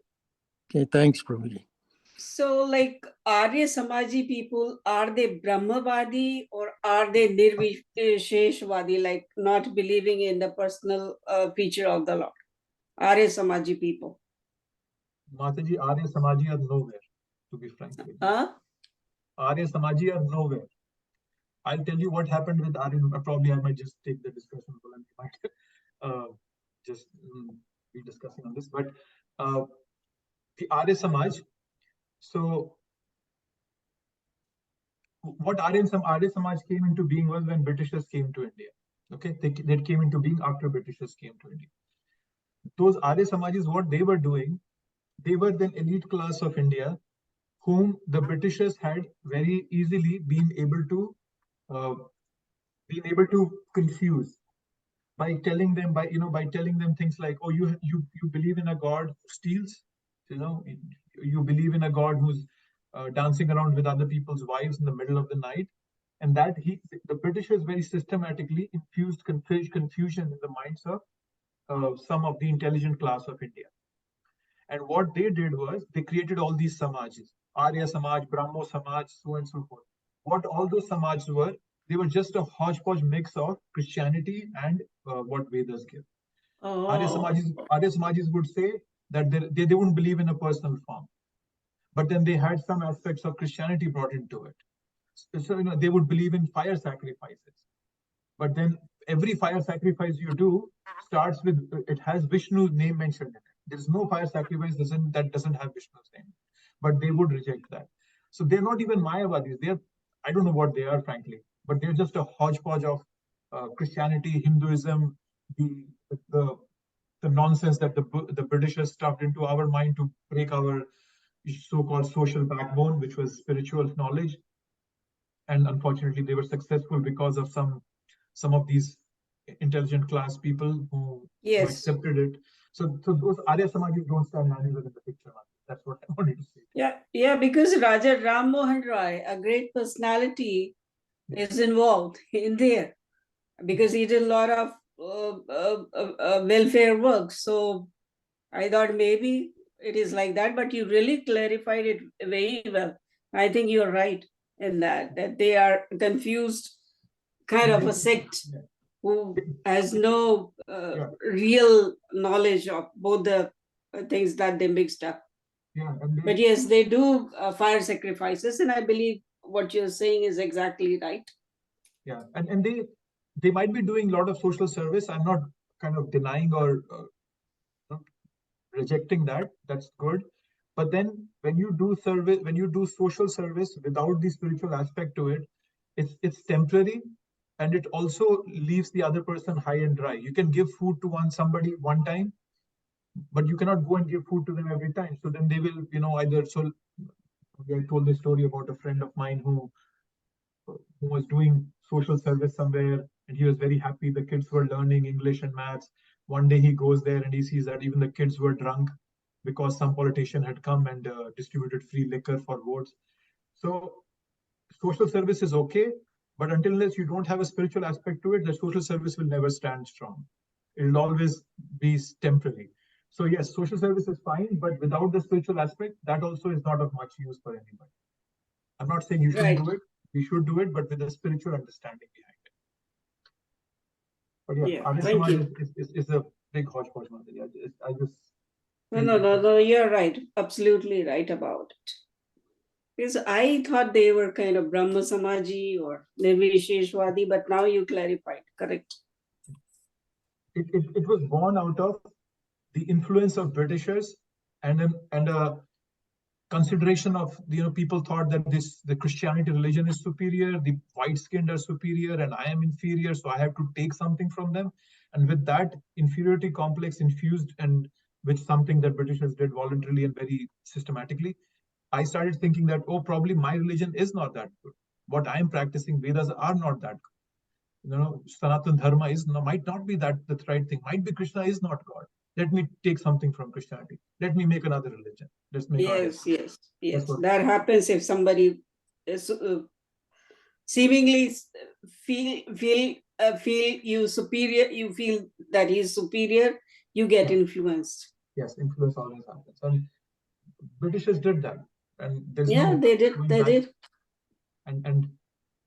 Speaker 6: Okay, thanks, Prabhuji.
Speaker 2: So, like Arya Samaji people, are they Brahmavadi or are they Nirvisheshvadi, like not believing in the personal feature of the Lord? Arya Samaji people.
Speaker 1: Mataji, Arya Samaji are nowhere, to be frank with you. Arya Samaji are nowhere. I'll tell you what happened with Arya. Probably I might just take the discussion, and we might just be discussing on this. But the Arya Samaj, so what Arya Samaj came into being was when Britishers came to India. Okay, they came into being after Britishers came to India. Those Arya Samajis, what they were doing, they were the elite class of India, whom the Britishers had very easily been able to confuse by telling them things like, oh, you believe in a god who steals, you believe in a god who's dancing around with other people's wives in the middle of the night, and that the Britishers very systematically infused confusion in the minds of some of the intelligent class of India. And what they did was they created all these samajas, Arya Samaj, Brahmo Samaj, so and so forth. What all those samajas were, they were just a hodgepodge mix of Christianity and what Vedas give. Arya Samajis would say that they wouldn't believe in a personal form, but then they had some aspects of Christianity brought into it. So they would believe in fire sacrifices, but then every fire sacrifice you do starts with, it has Vishnu's name mentioned in it. There's no fire sacrifice that doesn't have Vishnu's name, but they would reject that. So they're not even Mayavadis. I don't know what they are, frankly, but they're just a hodgepodge of Christianity, Hinduism, the nonsense that the Britishers stuffed into our mind to break our so-called social backbone, which was spiritual knowledge. And unfortunately, they were successful because of some of these intelligent class people who accepted it. So those Arya Samajis don't stand anywhere in the picture. That's what I wanted to say.
Speaker 2: Yeah, because Raja Ram Mohan Rai, a great personality, is involved in there, because he did a lot of welfare work. So I thought maybe it is like that, but you really clarified it very well. I think you're right in that they are confused kind of a sect who has no real knowledge of both the things that they mixed up. But yes, they do fire sacrifices, and I believe what you're saying is exactly right.
Speaker 1: Yeah, and they might be doing a lot of social service. I'm not kind of denying or rejecting that. That's good. But then when you do social service without the spiritual aspect to it, it's temporary, and it also leaves the other person high and dry. You can give food to somebody one time, but you cannot go and give food to them every time. So then they will, either. So I told the story about a friend of mine who was doing social service somewhere, and he was very happy. The kids were learning English and maths. One day he goes there and he sees that even the kids were drunk because some politician had come and distributed free liquor for votes. So social service is okay, but unless you don't have a spiritual aspect to it, the social service will never stand strong. It will always be temporary. So yes, social service is fine, but without the spiritual aspect, that also is not of much use for anybody. I'm not saying you shouldn't do it. You should do it, but with a spiritual understanding behind it. But yeah,
Speaker 2: Yeah, thank you.
Speaker 1: is a big hodgepodge. I just
Speaker 2: No, you're right. Absolutely right about it. Because I thought they were kind of Brahma Samaji or Nirvisheshwadi, but now you clarified. Correct.
Speaker 1: It was born out of the influence of Britishers and a consideration of, people thought that the Christianity religion is superior, the white-skinned are superior, and I am inferior, so I have to take something from them. And with that inferiority complex infused, and which something that Britishers did voluntarily and very systematically, I started thinking that, oh, probably my religion is not that good. What I am practicing, Vedas are not that good. Sanatana Dharma might not be that the right thing. Might be Krishna is not God. Let me take something from Christianity. Let me make another religion. Let's make
Speaker 2: Yes. That happens if somebody is, seemingly feel you superior. You feel that he is superior. You get influenced.
Speaker 1: Yes, influence always happens, and Britishers did that, and there's
Speaker 2: they did.
Speaker 1: And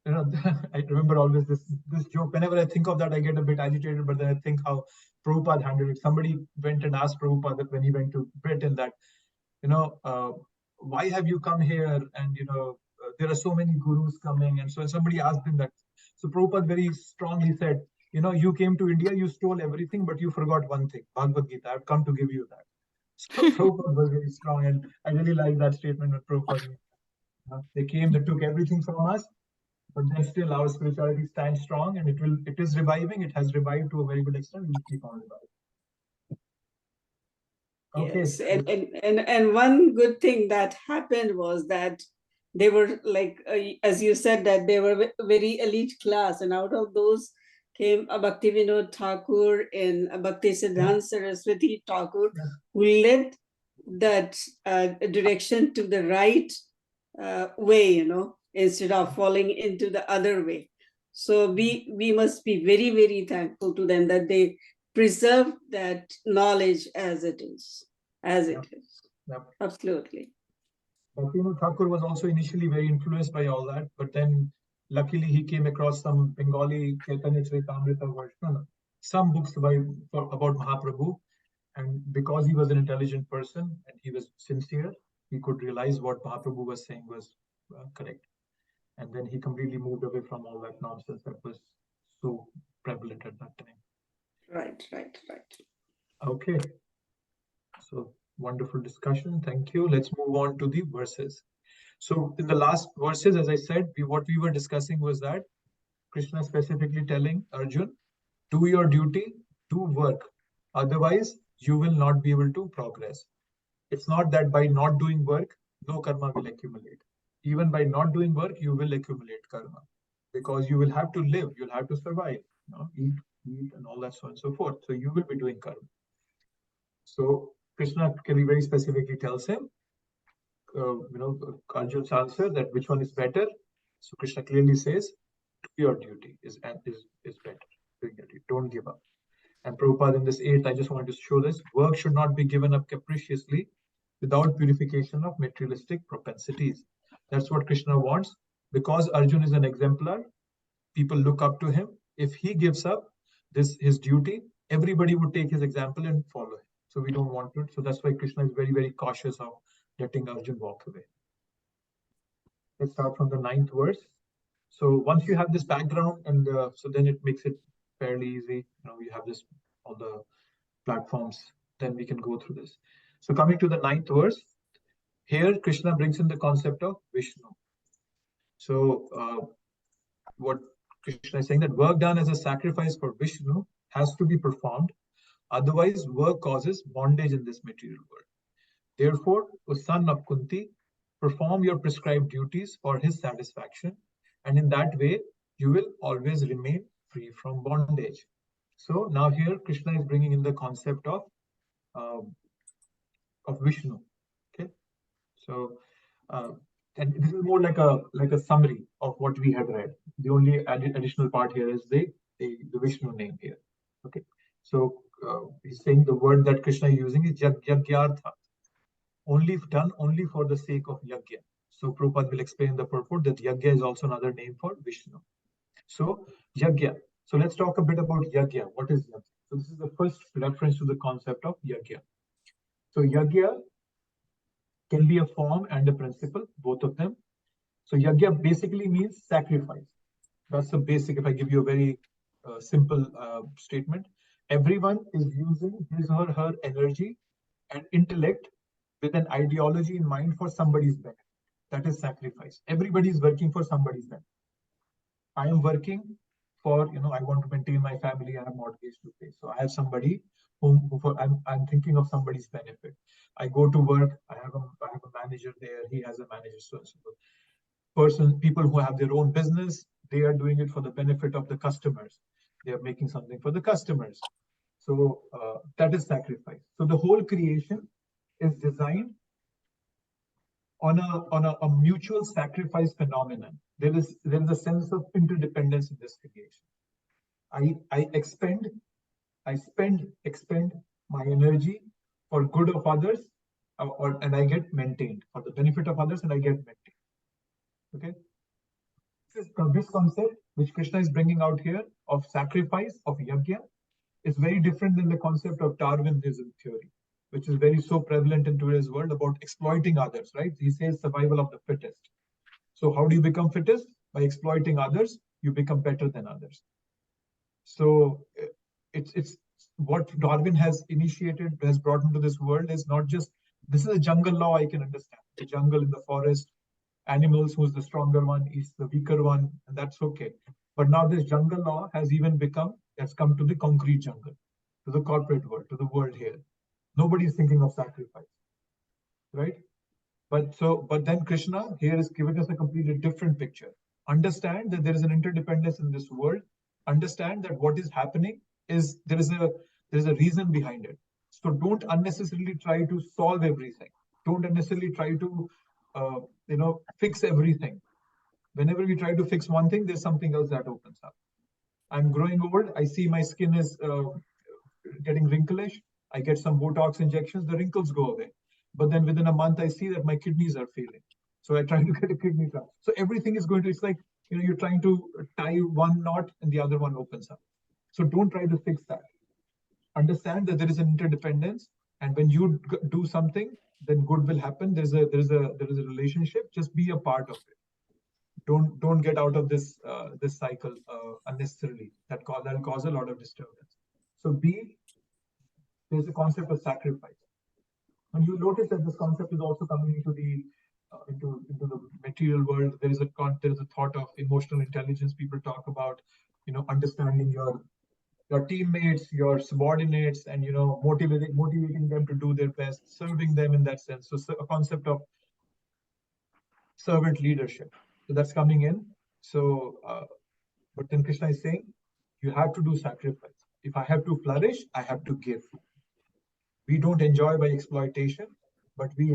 Speaker 1: I remember always this joke. Whenever I think of that, I get a bit agitated. But then I think how Prabhupada handled it. Somebody went and asked Prabhupada that when he went to Britain that, why have you come here? And there are so many gurus coming. And so somebody asked him that. So Prabhupada very strongly said, you came to India, you stole everything, but you forgot one thing, Bhagavad Gita. I've come to give you that. So Prabhupada was very strong, and I really like that statement with Prabhupada. They came, they took everything from us, but then still our spirituality stands strong, and it is reviving. It has revived to a very good extent. We will keep on reviving. Okay.
Speaker 2: Yes, and one good thing that happened was that they were like, as you said, that they were very elite class, and out of those came a Bhaktivinoda Thakur and a Bhakti Siddhanta Saraswati Thakur, who led that direction to the right way, instead of falling into the other way. So we must be very, very thankful to them that they preserve that knowledge as it is. Yep. Absolutely.
Speaker 1: Bhaktivinoda Thakur was also initially very influenced by all that, but then luckily he came across some Bengali Chaitanya Charitamrita version, some books about Mahaprabhu, and because he was an intelligent person and he was sincere, he could realize what Mahaprabhu was saying was correct. And then he completely moved away from all that nonsense that was so prevalent at that time.
Speaker 2: Right.
Speaker 1: Okay. So wonderful discussion. Thank you. Let's move on to the verses. So in the last verses, as I said, what we were discussing was that Krishna specifically telling Arjun, do your duty, do work. Otherwise, you will not be able to progress. It's not that by not doing work, no karma will accumulate. Even by not doing work, you will accumulate karma, because you will have to live, you'll have to survive, eat, and all that so on and so forth. So you will be doing karma. So Krishna very specifically tells him, Arjun's answer that which one is better. So Krishna clearly says, do your duty is better. Doing your duty. Don't give up. And Prabhupada in this 8th, I just wanted to show this. Work should not be given up capriciously without purification of materialistic propensities. That's what Krishna wants. Because Arjun is an exemplar, people look up to him. If he gives up his duty, everybody would take his example and follow him. So we don't want it. So that's why Krishna is very, very cautious of letting Arjun walk away. Let's start from the 9th verse. So once you have this background, and so then it makes it fairly easy. You have this, all the platforms, then we can go through this. So coming to the 9th verse, here Krishna brings in the concept of Vishnu. So what Krishna is saying, that work done as a sacrifice for Vishnu has to be performed. Otherwise, work causes bondage in this material world. Therefore, O son of Kunti, perform your prescribed duties for his satisfaction, and in that way, you will always remain free from bondage. So now here Krishna is bringing in the concept of of Vishnu. Okay, so and this is more like a summary of what we had read. The only additional part here is the Vishnu name here. Okay, so he's saying the word that Krishna is using is yagyartha, only done only for the sake of yagya. So Prabhupada will explain the purport that yagya is also another name for Vishnu. So yagya. So let's talk a bit about yagya. What is yagya? So this is the first reference to the concept of yagya. So yagya can be a form and a principle, both of them. So yagya basically means sacrifice. That's the basic. If I give you a very simple statement, everyone is using his or her energy and intellect with an ideology in mind for somebody's benefit. That is sacrifice. Everybody is working for somebody's benefit. I am working for, I want to maintain my family, I have mortgage to pay. So I have somebody I'm thinking of somebody's benefit. I go to work, I have a manager there, he has a manager, so people who have their own business, they are doing it for the benefit of the customers. They are making something for the customers. So that is sacrifice. So the whole creation is designed on a mutual sacrifice phenomenon. There is a sense of interdependence in this creation. I expend my energy for good of others, and I get maintained for the benefit of others, and I get maintained. Okay, this concept which Krishna is bringing out here of sacrifice, of yagya, is very different than the concept of Darwinism theory, which is very so prevalent in today's world about exploiting others, right? He says survival of the fittest. So how do you become fittest? By exploiting others, you become better than others. So it's what Darwin has initiated, has brought into this world is not just, this is a jungle law, I can understand. The jungle in the forest, animals, who's the stronger one is the weaker one, and that's okay. But now this jungle law has come to the concrete jungle, to the corporate world, to the world here. Nobody is thinking of sacrifice, right? But then Krishna here is giving us a completely different picture. Understand that there is an interdependence in this world. Understand that what is happening is there is a reason behind it. So don't unnecessarily try to solve everything. Don't unnecessarily try to fix everything. Whenever we try to fix one thing, there's something else that opens up. I'm growing old. I see my skin is getting wrinklish. I get some Botox injections. The wrinkles go away. But then within a month, I see that my kidneys are failing. So I try to get a kidney transplant. So everything is going to, it's like, you're trying to tie one knot and the other one opens up. So don't try to fix that. Understand that there is an interdependence. And when you do something, then good will happen. There is a relationship. Just be a part of it. Don't get out of this cycle unnecessarily. That'll cause a lot of disturbance. So there's a concept of sacrifice. And you notice that this concept is also coming into the material world. There is a thought of emotional intelligence. People talk about, understanding your teammates, your subordinates, and motivating them to do their best, serving them in that sense. So a concept of servant leadership. So that's coming in. So, but then Krishna is saying, you have to do sacrifice. If I have to flourish, I have to give. We don't enjoy by exploitation, but we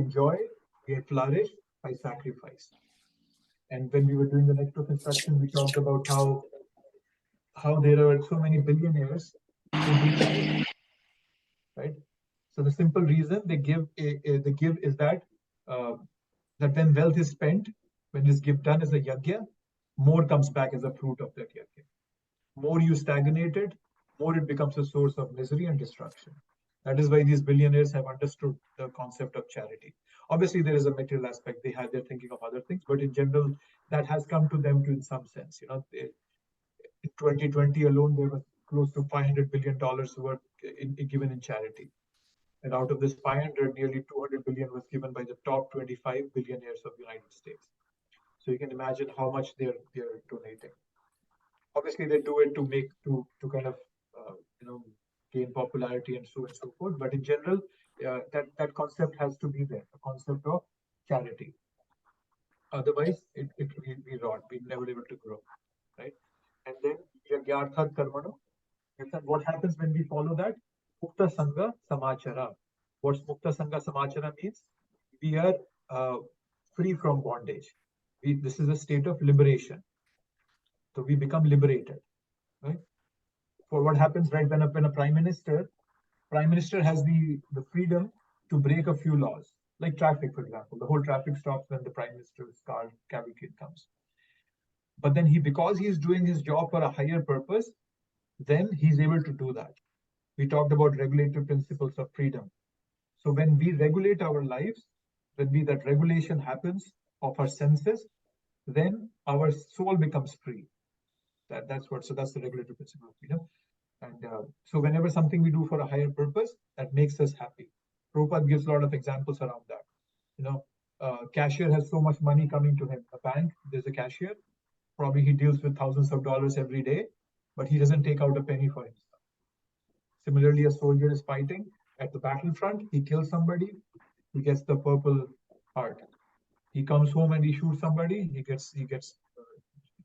Speaker 1: flourish by sacrifice. And when we were doing the next of instruction, we talked about how there are so many billionaires who do charity, right? So the simple reason they give is that when wealth is spent, when it's done as a yagya, more comes back as a fruit of that yagya. More you stagnate it, more it becomes a source of misery and destruction. That is why these billionaires have understood the concept of charity. Obviously, there is a material aspect. They're thinking of other things, but in general, that has come to them in some sense. In 2020 alone, there was close to $500 billion were given in charity. And out of this 500, nearly 200 billion was given by the top 25 billionaires of the United States. So you can imagine how much they're donating. Obviously, they do it to kind of gain popularity and so forth. But in general, that concept has to be there, the concept of charity. Otherwise, we rot. We're never able to grow, right? And then yagyarthat karmano. What happens when we follow that? Ukta sangha samachara. What Mukta Sangha Samachara means? We are free from bondage. This is a state of liberation. So we become liberated, right? For what happens, right, when a prime minister has the freedom to break a few laws, like traffic, for example. The whole traffic stops when the prime minister's car cavalcade comes. But then because he is doing his job for a higher purpose, then he's able to do that. We talked about regulative principles of freedom. So when we regulate our lives, when that regulation happens of our senses, then our soul becomes free. That's the regulative principle of freedom. And so whenever something we do for a higher purpose, that makes us happy. Prabhupada gives a lot of examples around that. Cashier has so much money coming to him. A bank, there's a cashier. Probably he deals with thousands of dollars every day, but he doesn't take out a penny for himself. Similarly, a soldier is fighting at the battlefront. He kills somebody. He gets the Purple Heart. He comes home and he shoots somebody. He gets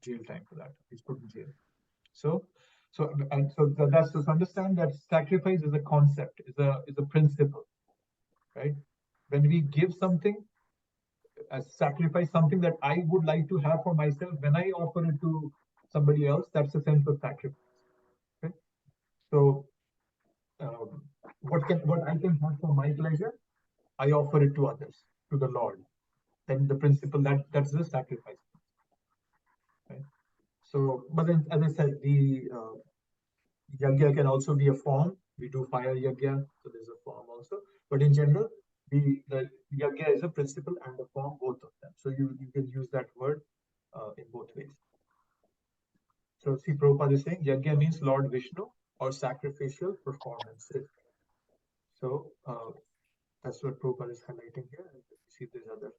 Speaker 1: jail time for that. He's put in jail. So that's to understand that sacrifice is a concept, is a principle, right? When we give something as sacrifice, something that I would like to have for myself, when I offer it to somebody else, that's a sense of sacrifice. Okay? So what I can have for my pleasure, I offer it to others, to the Lord. Then the principle that's the sacrifice. Right? So, but then, as I said, the yajna can also be a form. We do fire yajna, so there's a form also. But in general, the yajna is a principle and a form, both of them. So you can use that word in both ways. So see, Prabhupada is saying yajna means Lord Vishnu or sacrificial performances. So that's what Prabhupada is highlighting here. And see, there's other.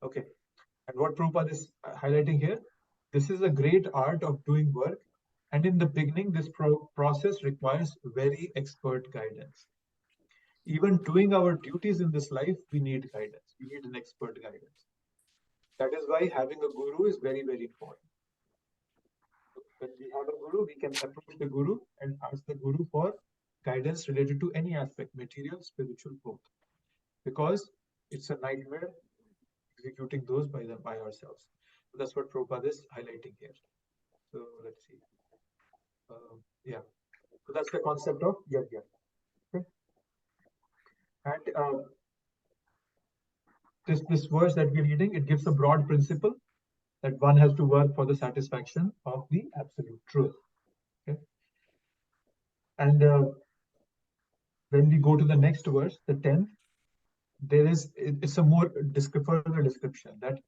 Speaker 1: Okay, and what Prabhupada is highlighting here, this is a great art of doing work. And in the beginning, this process requires very expert guidance. Even doing our duties in this life, we need guidance. We need an expert guidance. That is why having a guru is very, very important. When we have a guru, we can approach the guru and ask the guru for guidance related to any aspect, material, spiritual, both. Because it's a nightmare executing those by ourselves. So that's what Prabhupada is highlighting here. So let's see. Yeah. So that's the concept of yajna. Okay. And this verse that we're reading, it gives a broad principle that one has to work for the satisfaction of the absolute truth. Okay. And when we go to the next verse, the 10th, it's a more further description that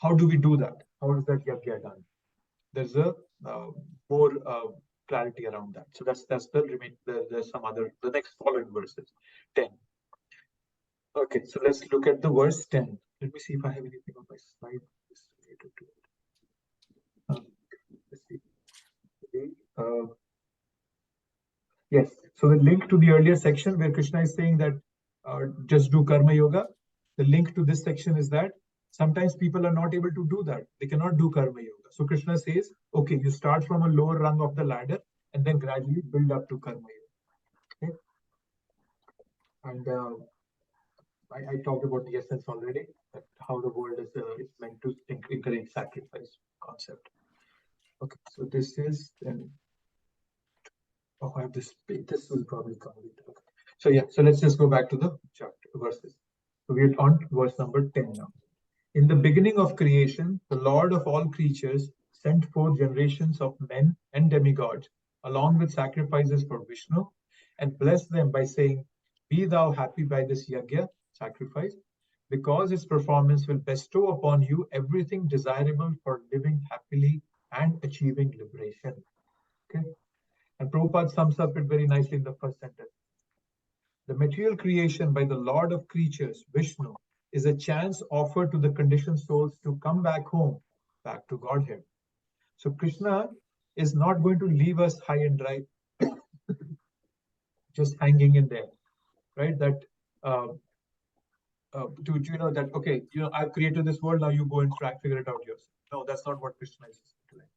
Speaker 1: how do we do that? How is that yajna done? There's a more clarity around that. So that's there's some other, the next following verses, 10. Okay, so let's look at the verse 10. Let me see if I have anything on my slide related to it. Let's see. Yes, so the link to the earlier section where Krishna is saying that just do karma yoga, the link to this section is that sometimes people are not able to do that. They cannot do karma yoga. So Krishna says, okay, you start from a lower rung of the ladder and then gradually build up to karma yoga. Okay. And I talked about the essence already, that how the world is meant to encourage sacrifice concept. Okay, so this is then. Oh, I have this. This will probably come later. Okay. So yeah, so let's just go back to the chapter verses. So we're on verse number 10 now. In the beginning of creation, the Lord of all creatures sent forth generations of men and demigods, along with sacrifices for Vishnu, and blessed them by saying, "Be thou happy by this yajna, sacrifice, because its performance will bestow upon you everything desirable for living happily and achieving liberation." Okay. And Prabhupada sums up it very nicely in the first sentence. The material creation by the Lord of creatures, Vishnu, is a chance offered to the conditioned souls to come back home, back to Godhead. So Krishna is not going to leave us high and dry, just hanging in there, right? That that okay, I've created this world, now you go and figure it out yourself. No, that's not what Krishna is doing.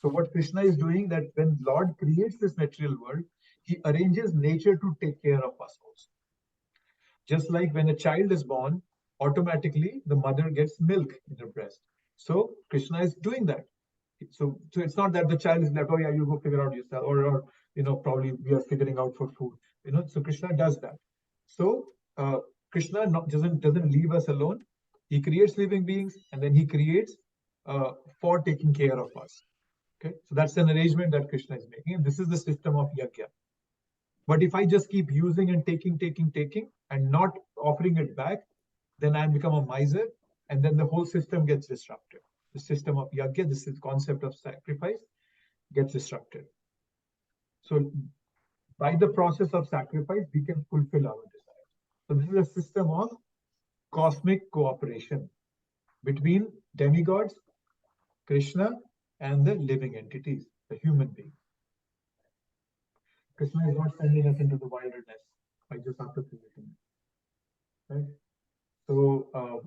Speaker 1: So what Krishna is doing, that when Lord creates this material world, he arranges nature to take care of us also. Just like when a child is born, automatically the mother gets milk in her breast. So Krishna is doing that. So it's not that the child is left, oh yeah, you go figure out yourself, or probably we are figuring out for food. So Krishna does that. So Krishna doesn't leave us alone. He creates living beings, and then he creates for taking care of us. Okay, so that's an arrangement that Krishna is making, and this is the system of yajna. But if I just keep using and taking, and not offering it back, then I become a miser, and then the whole system gets disrupted. The system of yajna, this is concept of sacrifice, gets disrupted. So by the process of sacrifice, we can fulfill our desires. So this is a system of cosmic cooperation between demigods, Krishna, and the living entities, the human beings. Krishna is not sending us into the wilderness by just after creating it. Right? So,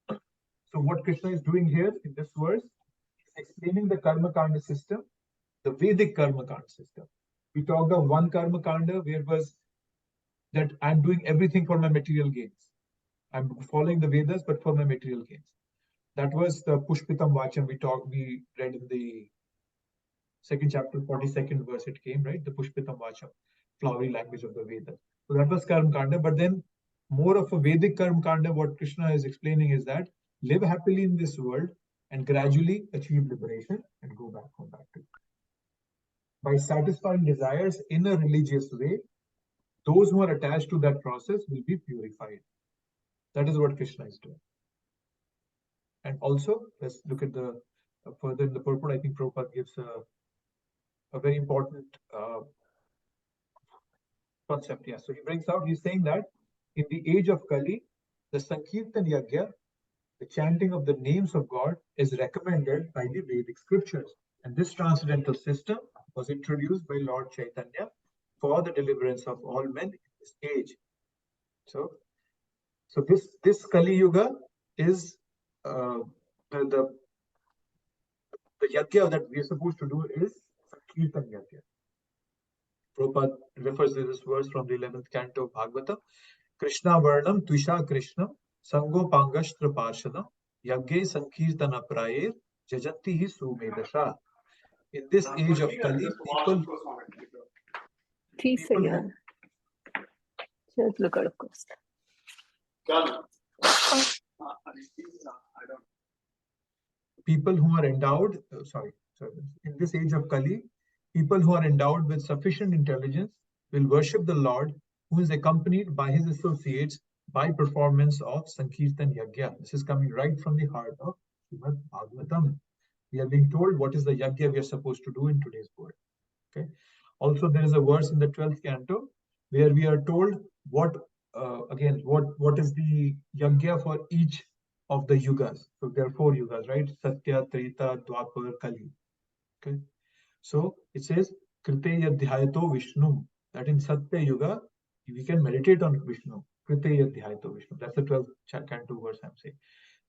Speaker 1: so what Krishna is doing here in this verse is explaining the Karma Kanda system, the Vedic Karma Kanda system. We talked of one Karma Kanda where it was that I'm doing everything for my material gains. I'm following the Vedas, but for my material gains. That was the Pushpitam Vacham we read in the second chapter, 42nd verse it came, right? The Pushpitam Vacham, flowery language of the Vedas. So that was Karma Kanda, but then more of a Vedic Karma Kanda, what Krishna is explaining is that live happily in this world and gradually achieve liberation and go back home back to it. By satisfying desires in a religious way, those who are attached to that process will be purified. That is what Krishna is doing. And also, let's look at the further in the purport. I think Prabhupada gives a very important concept. Yeah. So he brings out, he's saying that in the age of Kali, the Sankirtan Yajna, the chanting of the names of God, is recommended by the Vedic scriptures. And this transcendental system was introduced by Lord Chaitanya for the deliverance of all men in this age. So this Kali Yuga is the yajna that we are supposed to do is Sankirtan Yajna. Prabhupada refers to this verse from the 11th canto of Bhagavata. Krishna Varnam Tvisha Krishna Sango Pangashtra Parshana Yagge Sankirtana Prayer Jajanti Hi Sumedasha. In this age of Kali, people who are endowed, in this age of Kali, people who are endowed with sufficient intelligence will worship the Lord, who is accompanied by his associates by performance of Sankirtan Yajna. This is coming right from the heart of Srimad Bhagavatam. We are being told what is the Yajna we are supposed to do in today's world. Okay. Also, there is a verse in the 12th canto where we are told what is the Yajna for each of the yugas. So there are 4 yugas, right? Satya, Treta, Dwapar, Kali. Okay. So it says Krite Yadhyayato Vishnu. That in Satya Yuga we can meditate on Vishnu. Krite Yadhyayato Vishnu. That's the 12th canto verse I'm saying.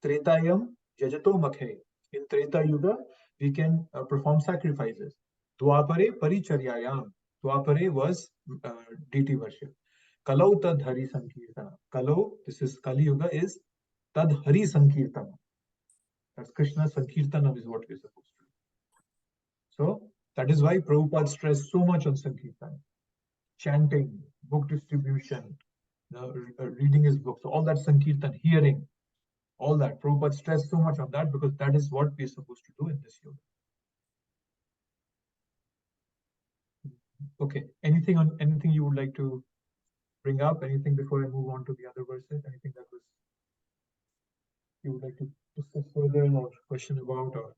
Speaker 1: Tretayam Jajato Makhe. In Treta Yuga we can perform sacrifices. Dwapare Paricharyayam. Dwapare was deity worship. Kalau Tad Hari Sankirtana. Kalau, this is Kali Yuga, is Tad Hari Sankirtana. That's Krishna Sankirtana is what we're supposed to do. So that is why Prabhupada stressed so much on Sankirtana. Chanting, book distribution, reading his books, all that Sankirtan, hearing, all that. Prabhupada stressed so much on that because that is what we're supposed to do in this yoga. Okay, anything you would like to bring up? Anything before I move on to the other verses? Anything that was you would like to discuss further or question about, or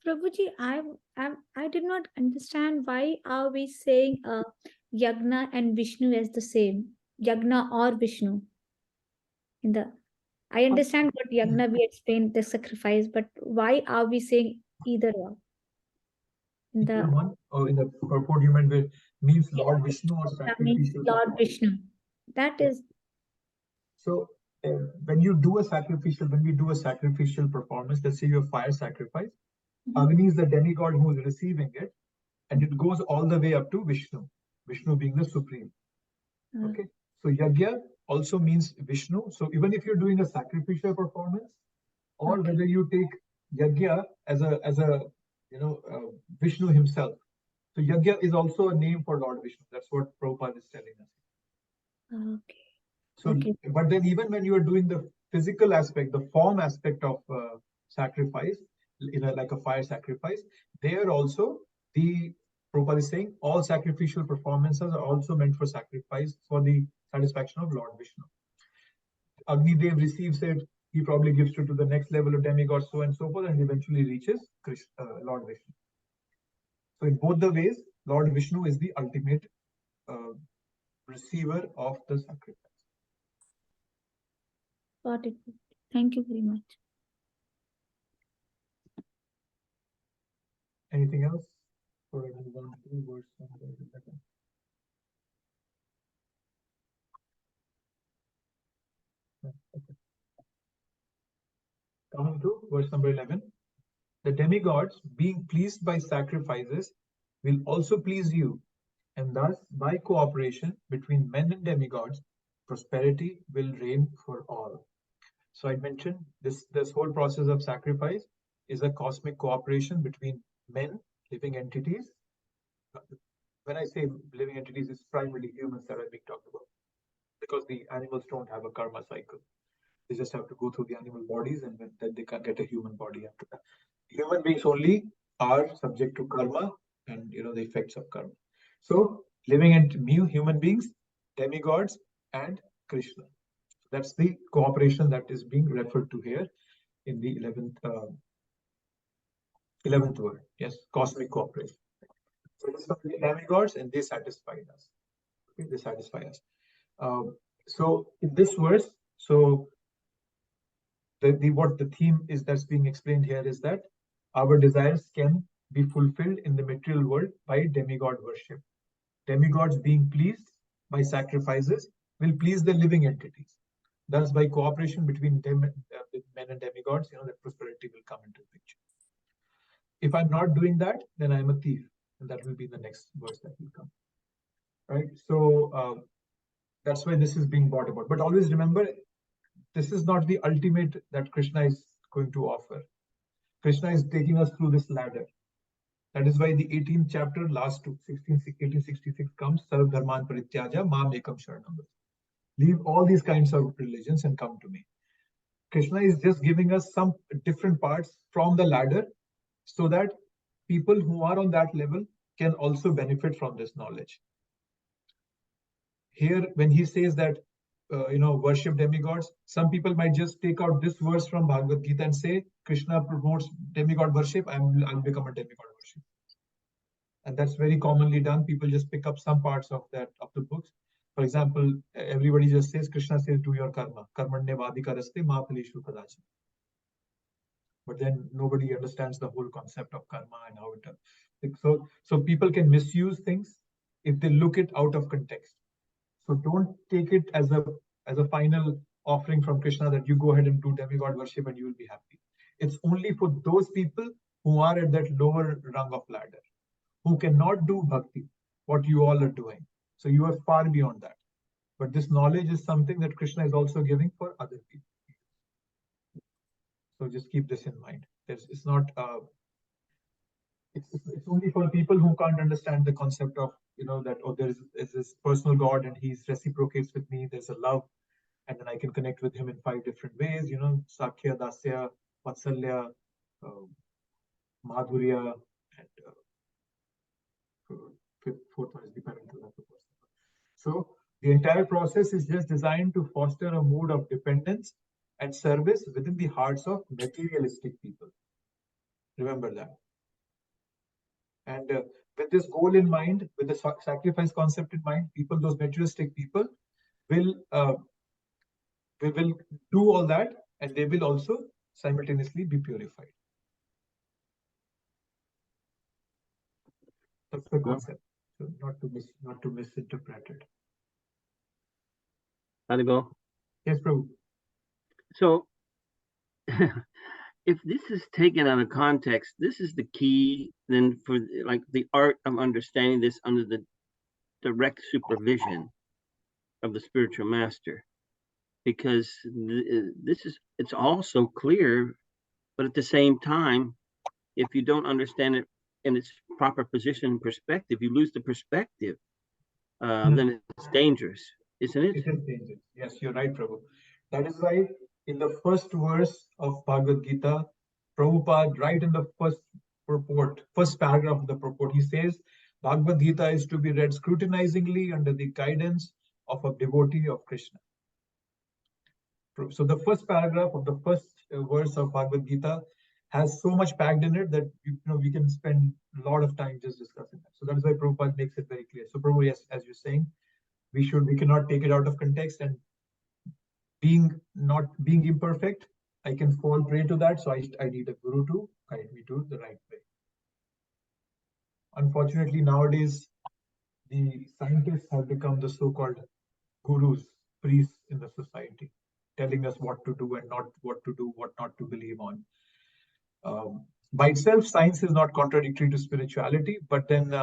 Speaker 4: Prabhuji, I did not understand why are we saying Yagna and Vishnu as the same, Yagna or Vishnu. I understand what Yagna we explained, the sacrifice, but why are we saying either or?
Speaker 1: In the purport you meant with means Lord Vishnu or sacrificial?
Speaker 4: Lord Vishnu. That is.
Speaker 1: So when we do a sacrificial performance, let's say you have fire sacrifice, Agni is the demigod who is receiving it, and it goes all the way up to Vishnu, Vishnu being the supreme. Okay, so yajna also means Vishnu. So even if you're doing a sacrificial performance, or whether you take yajna as a Vishnu himself. So yajna is also a name for Lord Vishnu. That's what Prabhupada is telling us.
Speaker 4: Okay.
Speaker 1: So, but then even when you are doing the physical aspect, the form aspect of sacrifice, like a fire sacrifice, there also the Prabhupada is saying all sacrificial performances are also meant for sacrifice for the satisfaction of Lord Vishnu. Agni Dev receives it, he probably gives it to the next level of demigod, so and so forth, and eventually reaches Lord Vishnu. So in both the ways, Lord Vishnu is the ultimate receiver of the sacrifice.
Speaker 4: Got it. Thank you very much.
Speaker 1: Anything else? Or I move on to verse number 11. Okay. Coming to verse number 11. The demigods, being pleased by sacrifices, will also please you, and thus, by cooperation between men and demigods, prosperity will reign for all. So I mentioned this whole process of sacrifice is a cosmic cooperation between men, living entities. When I say living entities, it's primarily humans that are being talked about, because the animals don't have a karma cycle. They just have to go through the animal bodies, and then they can get a human body after that. Human beings only are subject to karma and the effects of karma. So living and new human beings, demigods, and Krishna. That's the cooperation that is being referred to here in the 11th word. Yes, cosmic cooperation. So this is the demigods, and they satisfy us. Okay, they satisfy us. So in this verse, so what the theme is that's being explained here is that our desires can be fulfilled in the material world by demigod worship. Demigods being pleased by sacrifices will please the living entities. Thus, by cooperation between men and demigods, that prosperity will come into the picture. If I'm not doing that, then I'm a thief, and that will be the next verse that will come. Right. So that's why this is being brought about. But always remember, this is not the ultimate that Krishna is going to offer. Krishna is taking us through this ladder. That is why the 18th chapter, last to 1866 comes, Sarv Dharman Parityaja, Mam Ekam Sharanam. Leave all these kinds of religions and come to me. Krishna is just giving us some different parts from the ladder so that people who are on that level can also benefit from this knowledge. Here, when he says that, worship demigods, some people might just take out this verse from Bhagavad Gita and say, Krishna promotes demigod worship, I'll become a demigod worship. And that's very commonly done. People just pick up some parts of the books. For example, everybody just says, Krishna says, do your karma. Karmanne vadika raste ma phaleshu kadachana. But then nobody understands the whole concept of karma and how it does. So people can misuse things if they look it out of context. So don't take it as a final offering from Krishna that you go ahead and do demigod worship and you will be happy. It's only for those people who are at that lower rung of ladder, who cannot do bhakti, what you all are doing. So you are far beyond that. But this knowledge is something that Krishna is also giving for other people. So just keep this in mind. It's not. It's only for people who can't understand the concept of that there's this personal God and he reciprocates with me. There's a love, and then I can connect with him in 5 different ways. Sakhya, Dasya, Vatsalya, Madhurya, and fourth one is the parental love. So the entire process is just designed to foster a mood of dependence and service within the hearts of materialistic people. Remember that. And with this goal in mind, with the sacrifice concept in mind, those materialistic people will do all that, and they will also simultaneously be purified. That's the concept. So not to misinterpret it.
Speaker 3: How'd it go?
Speaker 1: Yes, Prabhu.
Speaker 3: So if this is taken out of context, this is the key then for like the art of understanding this under the direct supervision of the spiritual master, because it's all so clear, but at the same time, if you don't understand it in its proper position and perspective, you lose the perspective. Then it's dangerous, isn't it?
Speaker 1: It is dangerous. Yes, you're right, Prabhu. That is why in the first verse of Bhagavad Gita, Prabhupada, right in the first purport, first paragraph of the purport, he says, Bhagavad Gita is to be read scrutinizingly under the guidance of a devotee of Krishna. So the first paragraph of the first verse of Bhagavad Gita has so much packed in it that we can spend a lot of time just discussing that. So that is why Prabhupada makes it very clear. So Prabhu, yes, as you're saying, we cannot take it out of context, and being imperfect, I can fall prey to that. So I need a guru to guide me to the right way. Unfortunately, nowadays, the scientists have become the so-called gurus, priests in the society, telling us what to do and not what to do, what not to believe on. By itself, science is not contradictory to spirituality, but then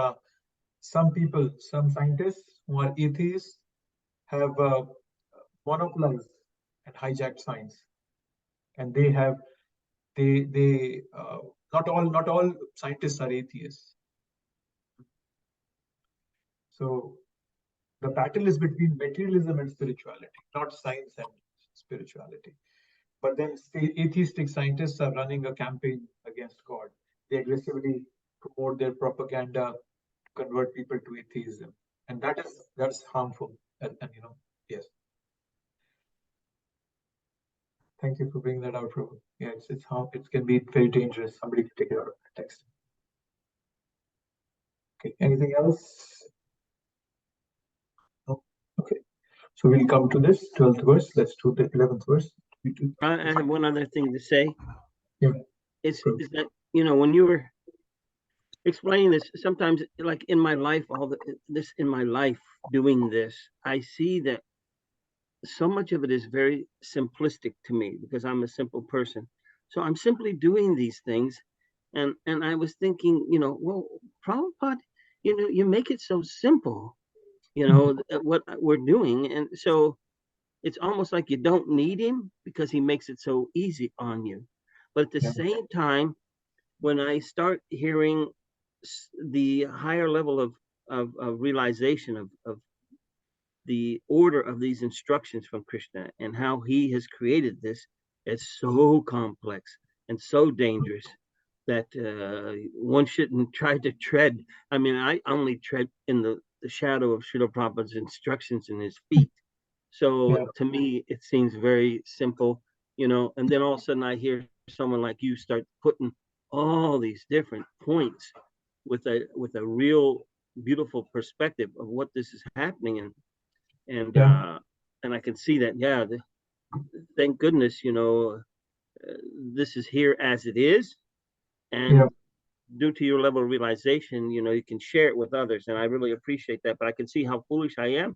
Speaker 1: some scientists who are atheists have monopolized and hijacked science, and not all scientists are atheists. So the battle is between materialism and spirituality, not science and spirituality. But then atheistic scientists are running a campaign against God. They aggressively promote their propaganda to convert people to atheism, and that's harmful. And yes. Thank you for bringing that out, Prabhu. Yeah, it can be very dangerous. Somebody can take it out of context. Okay, anything else? No? Okay, so we'll come to this 12th verse. Let's do the 11th verse.
Speaker 3: I have one other thing to say.
Speaker 1: Yeah.
Speaker 3: Is that, when you were explaining this, sometimes like in my life, doing this, I see that so much of it is very simplistic to me because I'm a simple person. So I'm simply doing these things. And I was thinking, well, Prabhupada, you make it so simple, what we're doing. And so it's almost like you don't need him because he makes it so easy on you. But at the same time, when I start hearing the higher level of realization of the order of these instructions from Krishna and how he has created this, it's so complex and so dangerous that one shouldn't try to tread. I mean, I only tread in the shadow of Srila Prabhupada's instructions in his feet. So to me, it seems very simple, and then all of a sudden I hear someone like you start putting all these different points with a real beautiful perspective of what this is happening. And I can see that, thank goodness, this is here as it is. And due to your level of realization, you can share it with others. And I really appreciate that. But I can see how foolish I am.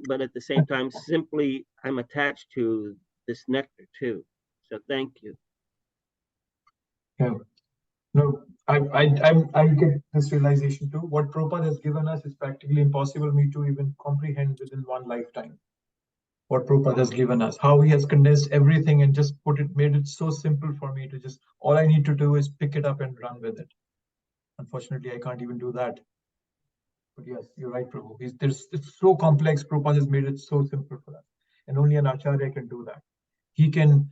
Speaker 3: But at the same time, simply, I'm attached to this nectar too. So thank you.
Speaker 1: Yeah. No, I get this realization too. What Prabhupada has given us is practically impossible for me to even comprehend within one lifetime. What Prabhupada has given us, how he has condensed everything and just made it so simple for me to just, all I need to do is pick it up and run with it. Unfortunately, I can't even do that. But yes, you're right, Prabhu. It's so complex. Prabhupada has made it so simple for us. And only an Acharya can do that. He can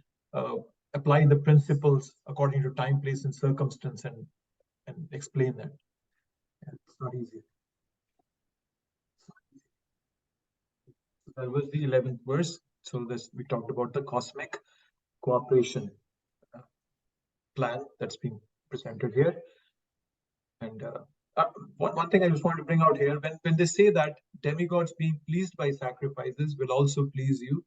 Speaker 1: apply the principles according to time, place, and circumstance and explain that. Yeah, it's not easy. So that was the 11th verse. So we talked about the cosmic cooperation plan that's being presented here. And one thing I just want to bring out here, when they say that demigods being pleased by sacrifices will also please you,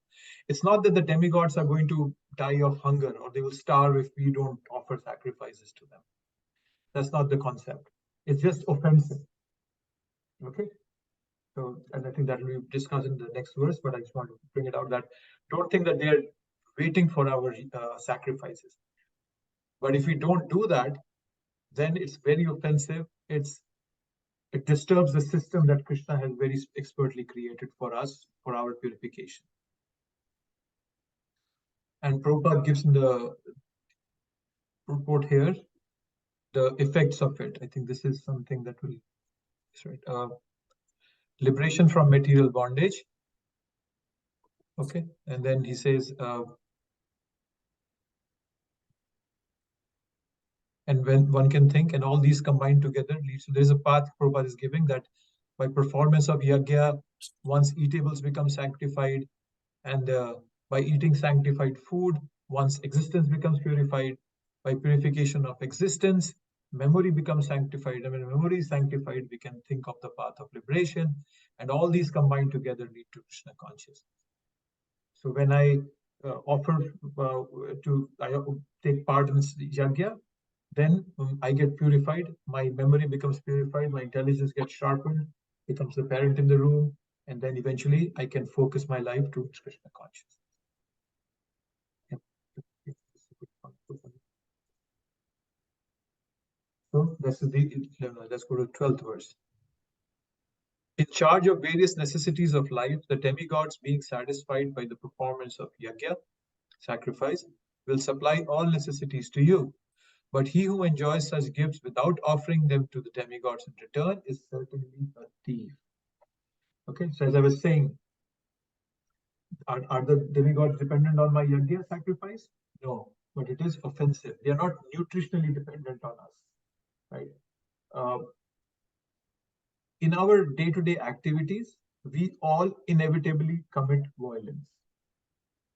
Speaker 1: it's not that the demigods are going to die of hunger or they will starve if we don't offer sacrifices to them. That's not the concept. It's just offensive. Okay. So, and I think that will be discussed in the next verse, but I just want to bring it out that don't think that they're waiting for our sacrifices. But if we don't do that, then it's very offensive. It disturbs the system that Krishna has very expertly created for us, for our purification. And Prabhupada gives in the report here the effects of it. I think this is something that will, right? Liberation from material bondage. Okay, and then he says, and when one can think, and all these combined together leads to, there's a path Prabhupada is giving, that by performance of yajna, one's eatables become sanctified, and by eating sanctified food, one's existence becomes purified. By purification of existence, memory becomes sanctified. And when memory is sanctified, we can think of the path of liberation, and all these combined together lead to Krishna consciousness. So when I offer I take part in this yajna, then I get purified, my memory becomes purified, my intelligence gets sharpened, becomes the parent in the room, and then eventually I can focus my life towards Krishna consciousness. So let's go to 12th verse. In charge of various necessities of life, the demigods, being satisfied by the performance of yajna, sacrifice, will supply all necessities to you. But he who enjoys such gifts without offering them to the demigods in return is certainly a thief. Okay, so as I was saying, are the demigods dependent on my yajna sacrifice? No, but it is offensive. They are not nutritionally dependent on us, right? In our day-to-day activities, we all inevitably commit violence.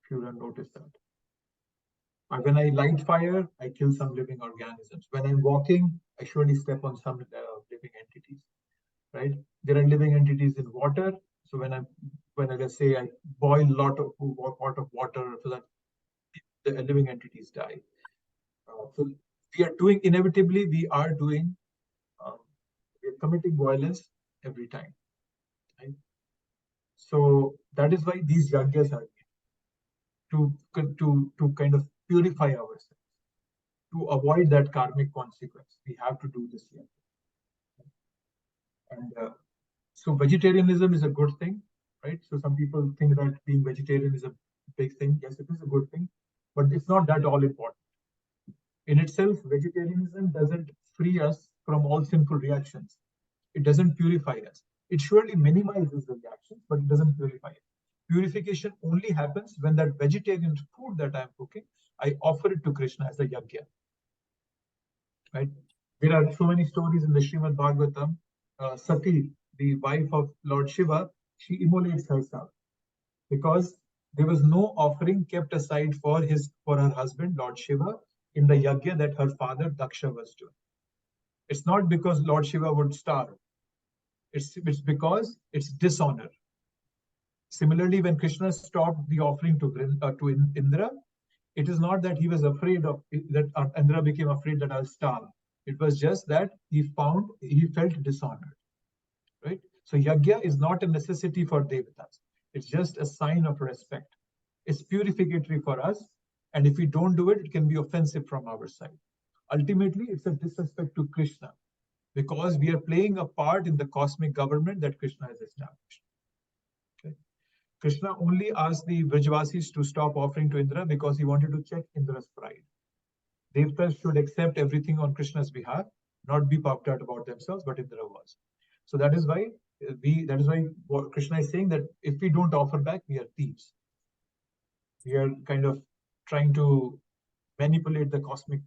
Speaker 1: If you don't notice that. When I light fire, I kill some living organisms. When I'm walking, I surely step on some living entities, right? There are living entities in water. So when I let's say I boil a lot of pot of water so that the living entities die. So we are doing, inevitably, we are committing violence every time, right? So that is why these yajnas are to kind of purify ourselves. To avoid that karmic consequence, we have to do this here. And so vegetarianism is a good thing, right? So some people think that being vegetarian is a big thing. Yes, it is a good thing, but it's not that all important. In itself, vegetarianism doesn't free us from all sinful reactions. It doesn't purify us. It surely minimizes the reactions, but it doesn't purify it. Purification only happens when that vegetarian food that I'm cooking, I offer it to Krishna as a yajna. Right? There are so many stories in the Srimad Bhagavatam. Sati, the wife of Lord Shiva, she immolates herself because there was no offering kept aside for her husband, Lord Shiva, in the yajna that her father Daksha was doing. It's not because Lord Shiva would starve. It's because it's dishonor. Similarly, when Krishna stopped the offering to Indra, it is not that he was afraid of that Indra became afraid that I'll starve. It was just that he felt dishonored, right? So yajna is not a necessity for devatas. It's just a sign of respect. It's purificatory for us, and if we don't do it, it can be offensive from our side. Ultimately, it's a disrespect to Krishna because we are playing a part in the cosmic government that Krishna has established. Okay. Krishna only asked the Vrajavasis to stop offering to Indra because he wanted to check Indra's pride. Devatas should accept everything on Krishna's behalf, not be puffed out about themselves, but Indra was. So that is why Krishna is saying that if we don't offer back, we are thieves. We are kind of trying to manipulate the cosmic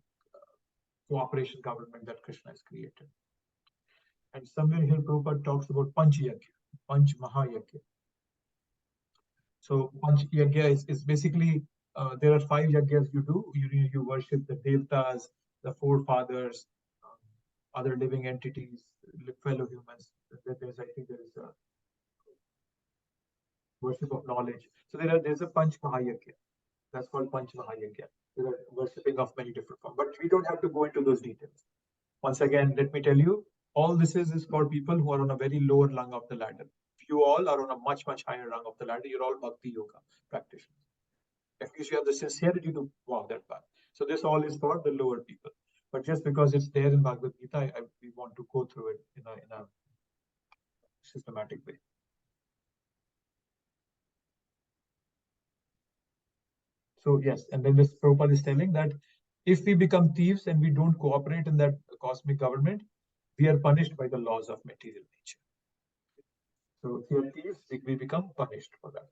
Speaker 1: cooperation government that Krishna has created. And somewhere here Prabhupada talks about Panch Yajna, Panch Mahayajna. So Panch Yajna is basically, there are 5 yajnas you do. You worship the devatas, the forefathers, other living entities, fellow humans. I think there is a worship of knowledge. So there's a Panch Mahayajna. That's called Panch Mahayajna. There are worshipping of many different forms. But we don't have to go into those details. Once again, let me tell you, all this is for people who are on a very lower rung of the ladder. You all are on a much, much higher rung of the ladder. You're all Bhakti Yoga practitioners. At least you have the sincerity to walk that path. So this all is for the lower people. But just because it's there in Bhagavad Gita, we want to go through it in a systematic way. So yes, and then this Prabhupada is telling that if we become thieves and we don't cooperate in that cosmic government, we are punished by the laws of material nature. So if we are thieves, we become punished for that.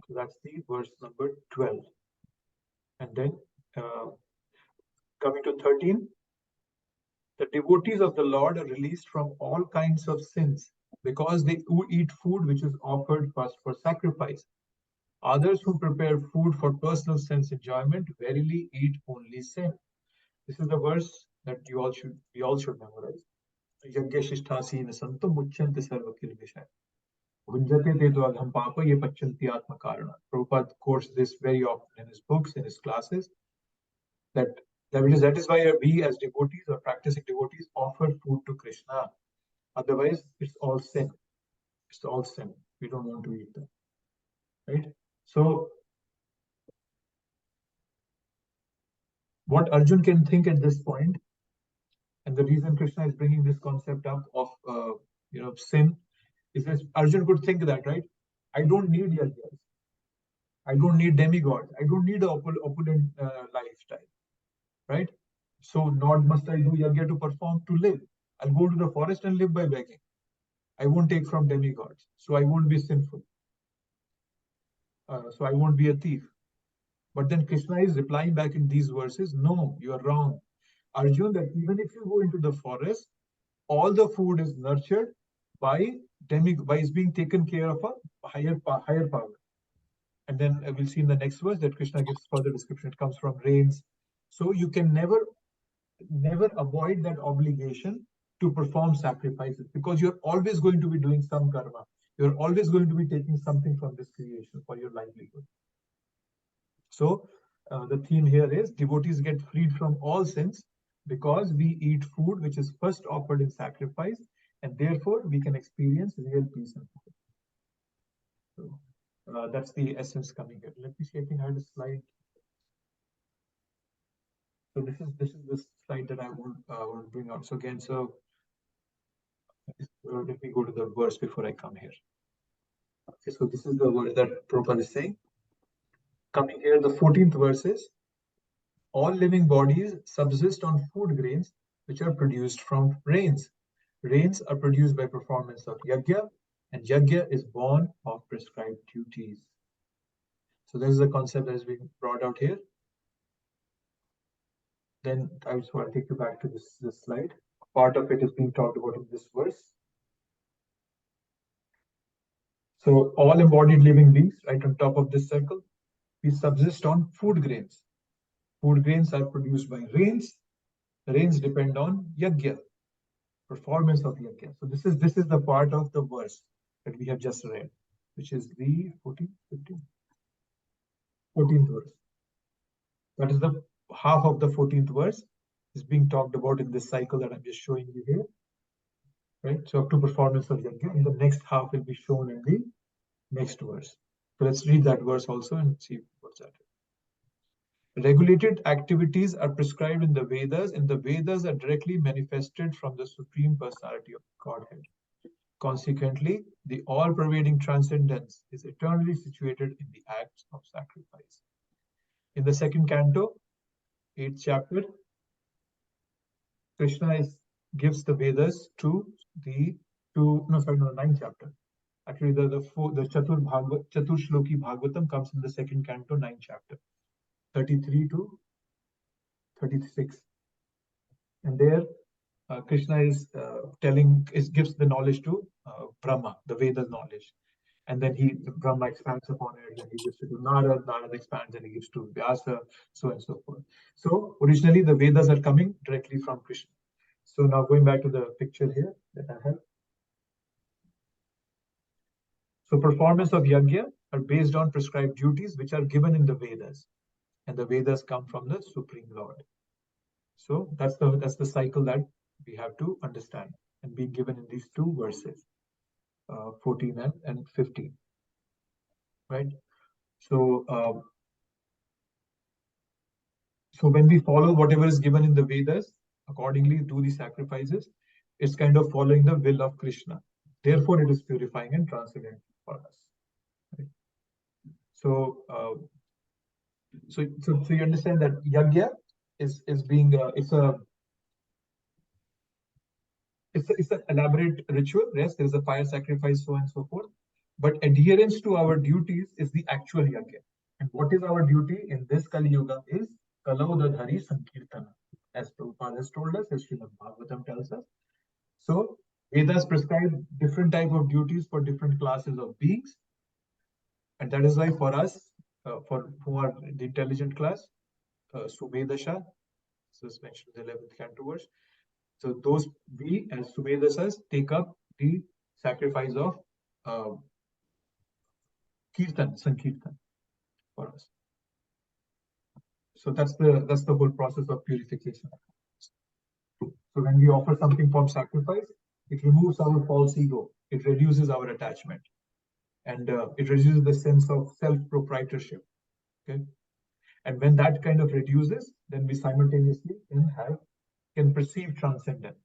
Speaker 1: So that's the verse number 12. And then coming to 13, the devotees of the Lord are released from all kinds of sins because they eat food which is offered first for sacrifice. Others who prepare food for personal sense enjoyment verily eat only sin. This is the verse that we all should memorize. Yajna shisthasi nasantam muchyante sarvakil vishaya. Bhunjate te dvagham papa ye pachanti atma karana. Prabhupada quotes this very often in his books, in his classes, that is why we as devotees or practicing devotees offer food to Krishna. Otherwise, it's all sin. It's all sin. We don't want to eat them. Right? So, what Arjun can think at this point, and the reason Krishna is bringing this concept up of sin, is that Arjun could think that, right? I don't need yajnas. I don't need demigods. I don't need an opulent lifestyle, right? So, not must I do yajna to perform to live. I'll go to the forest and live by begging. I won't take from demigods, so I won't be sinful. So I won't be a thief. But then Krishna is replying back in these verses, no, you are wrong. Arjun, that even if you go into the forest, all the food is nurtured by is being taken care of a higher power. And then we'll see in the next verse that Krishna gives further description. It comes from rains. So you can never avoid that obligation to perform sacrifices, because you're always going to be doing some karma. You're always going to be taking something from this creation for your livelihood. So the theme here is devotees get freed from all sins because we eat food which is first offered in sacrifice, and therefore we can experience real peace and joy. So that's the essence coming here. Let me see. I think I had a slide. So this is the slide that I want to bring out. So again, let me go to the verse before I come here. Okay, so this is the word that Prabhupada is saying. Coming here, the 14th verse is, all living bodies subsist on food grains which are produced from rains. Rains are produced by performance of yajna, and yajna is born of prescribed duties. So this is a concept that is being brought out here. Then I just want to take you back to this slide. Part of it is being talked about in this verse. So all embodied living beings, right on top of this circle, we subsist on food grains. Food grains are produced by rains. Rains depend on yajna, performance of yajna. So this is the part of the verse that we have just read, which is the 14th verse. That is the half of the 14th verse is being talked about in this cycle that I'm just showing you here. Right? So up to performance of yajna, and the next half will be shown in the next verse. So let's read that verse also and see what's that. Regulated activities are prescribed in the Vedas, and the Vedas are directly manifested from the Supreme Personality of Godhead. Consequently, the all-pervading transcendence is eternally situated in the acts of sacrifice. In the second canto, 8th chapter, Krishna gives the Vedas to the 9th chapter. Actually, the Chatur Shloki Bhagavatam comes in the second canto, 9th chapter, 33 to 36. And there, Krishna is gives the knowledge to Brahma, the Vedas knowledge. And then Brahma expands upon it, and he gives it to Narad, Narad expands and he gives to Vyasa, so on and so forth. So originally the Vedas are coming directly from Krishna. So now going back to the picture here that I have. So performance of yajna are based on prescribed duties which are given in the Vedas, and the Vedas come from the Supreme Lord. So that's the cycle that we have to understand and be given in these two verses, 14 and 15. Right? So So when we follow whatever is given in the Vedas, accordingly do the sacrifices, it's kind of following the will of Krishna. Therefore, it is purifying and transcendental for us. Right? So, so you understand that yajna is being it's an elaborate ritual. Yes, there is a fire sacrifice, so on and so forth. But adherence to our duties is the actual yajna. And what is our duty in this Kali Yuga is Kalaudadhari Sankirtana, as Prabhupada has told us, as Srimad Bhagavatam tells us. So Vedas prescribe different type of duties for different classes of beings, and that is why for us, for who are the intelligent class, Sumedasha, so it's mentioned in the 11th canto verse. So those we as Sumedasas take up the sacrifice of Kirtan, Sankirtan for us. So that's the whole process of purification. So when we offer something from sacrifice, it removes our false ego. It reduces our attachment, and it reduces the sense of self-proprietorship. Okay, and when that kind of reduces, then we simultaneously can perceive transcendence.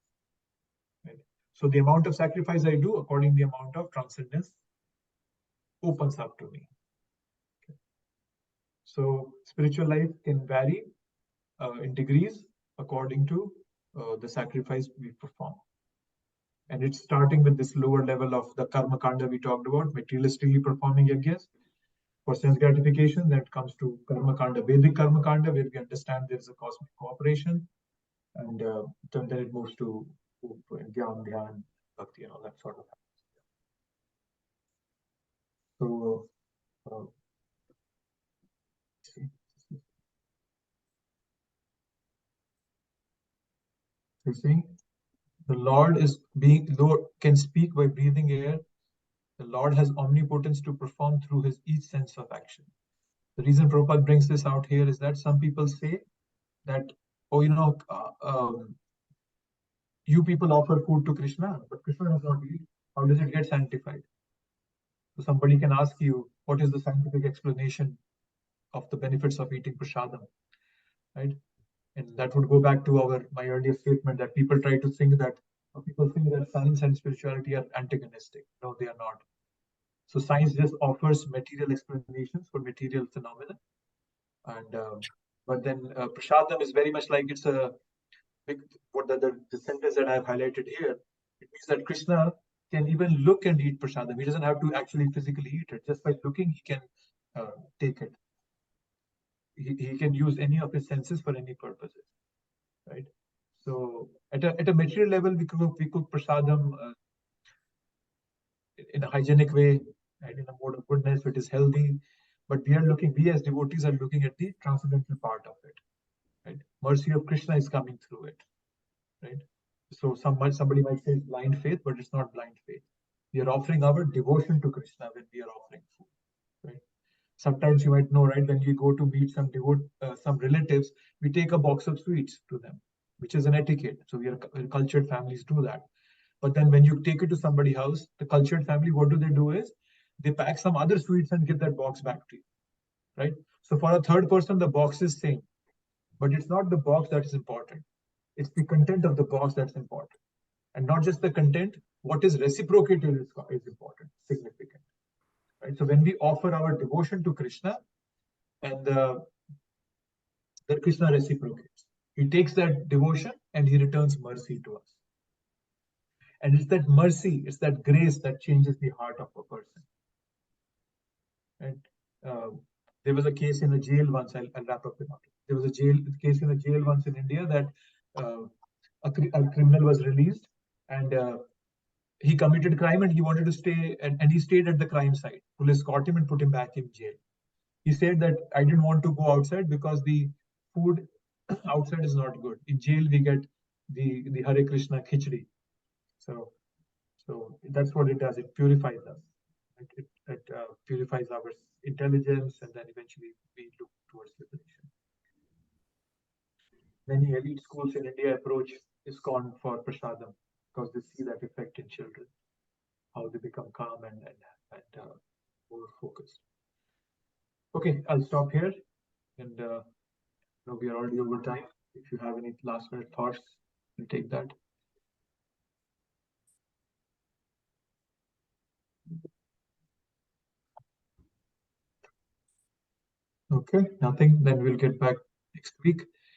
Speaker 1: Right? So the amount of sacrifice I do, according to the amount of transcendence opens up to me. Okay. So spiritual life can vary in degrees according to the sacrifice we perform. And it's starting with this lower level of the karma kanda we talked about, materialistically performing yajnas for sense gratification. Then it comes to karma kanda, Vedic karma kanda, where we understand there is a cosmic cooperation, and then it moves to Gyan, Dhyan, Bhakti, and all that sort of thing. So, you see, the Lord can speak by breathing air. The Lord has omnipotence to perform through his each sense of action. The reason Prabhupada brings this out here is that some people say that, oh, you people offer food to Krishna, but Krishna does not eat. How does it get sanctified? So somebody can ask you, what is the scientific explanation of the benefits of eating prasadam, right? And that would go back to my earlier statement that people try to think that science and spirituality are antagonistic. No, they are not. So science just offers material explanations for material phenomena, and but then prasadam is very much like it's a big. What the sentence that I've highlighted here, it means that Krishna can even look and eat prasadam. He doesn't have to actually physically eat it. Just by looking, he can take it. He can use any of his senses for any purposes, right? So at a material level, we cook prasadam in a hygienic way, and in a mode of goodness, which is healthy. But we as devotees are looking at the transcendental part of it, right? Mercy of Krishna is coming through it, right? So somebody might say blind faith, but it's not blind faith. We are offering our devotion to Krishna when we are offering food, right? Sometimes you might know, right? When we go to meet some relatives, we take a box of sweets to them, which is an etiquette. So cultured families do that. But then when you take it to somebody's house, the cultured family, what do is they pack some other sweets and give that box back to you, right? So for a third person, the box is same, but it's not the box that is important. It's the content of the box that's important. And not just the content, what is reciprocated is important, significant, right? So when we offer our devotion to Krishna, and that Krishna reciprocates, he takes that devotion and he returns mercy to us. And it's that mercy, it's that grace that changes the heart of a person. And there was a case in a jail once. I'll wrap up the matter. There was a case in a jail once in India that a criminal was released, and he committed crime, and he wanted to stay, and he stayed at the crime site. Police caught him and put him back in jail. He said that I didn't want to go outside because the food outside is not good. In jail we get the Hare Krishna khichdi. So that's what it does. It purifies us. It purifies our intelligence, and then eventually we look towards liberation. Many elite schools in India approach ISKCON for prasadam because they see that effect in children, how they become calm and more focused. Okay, I'll stop here, and we are already over time. If you have any last minute thoughts, we'll take that. Okay, nothing. Then we'll get back next week.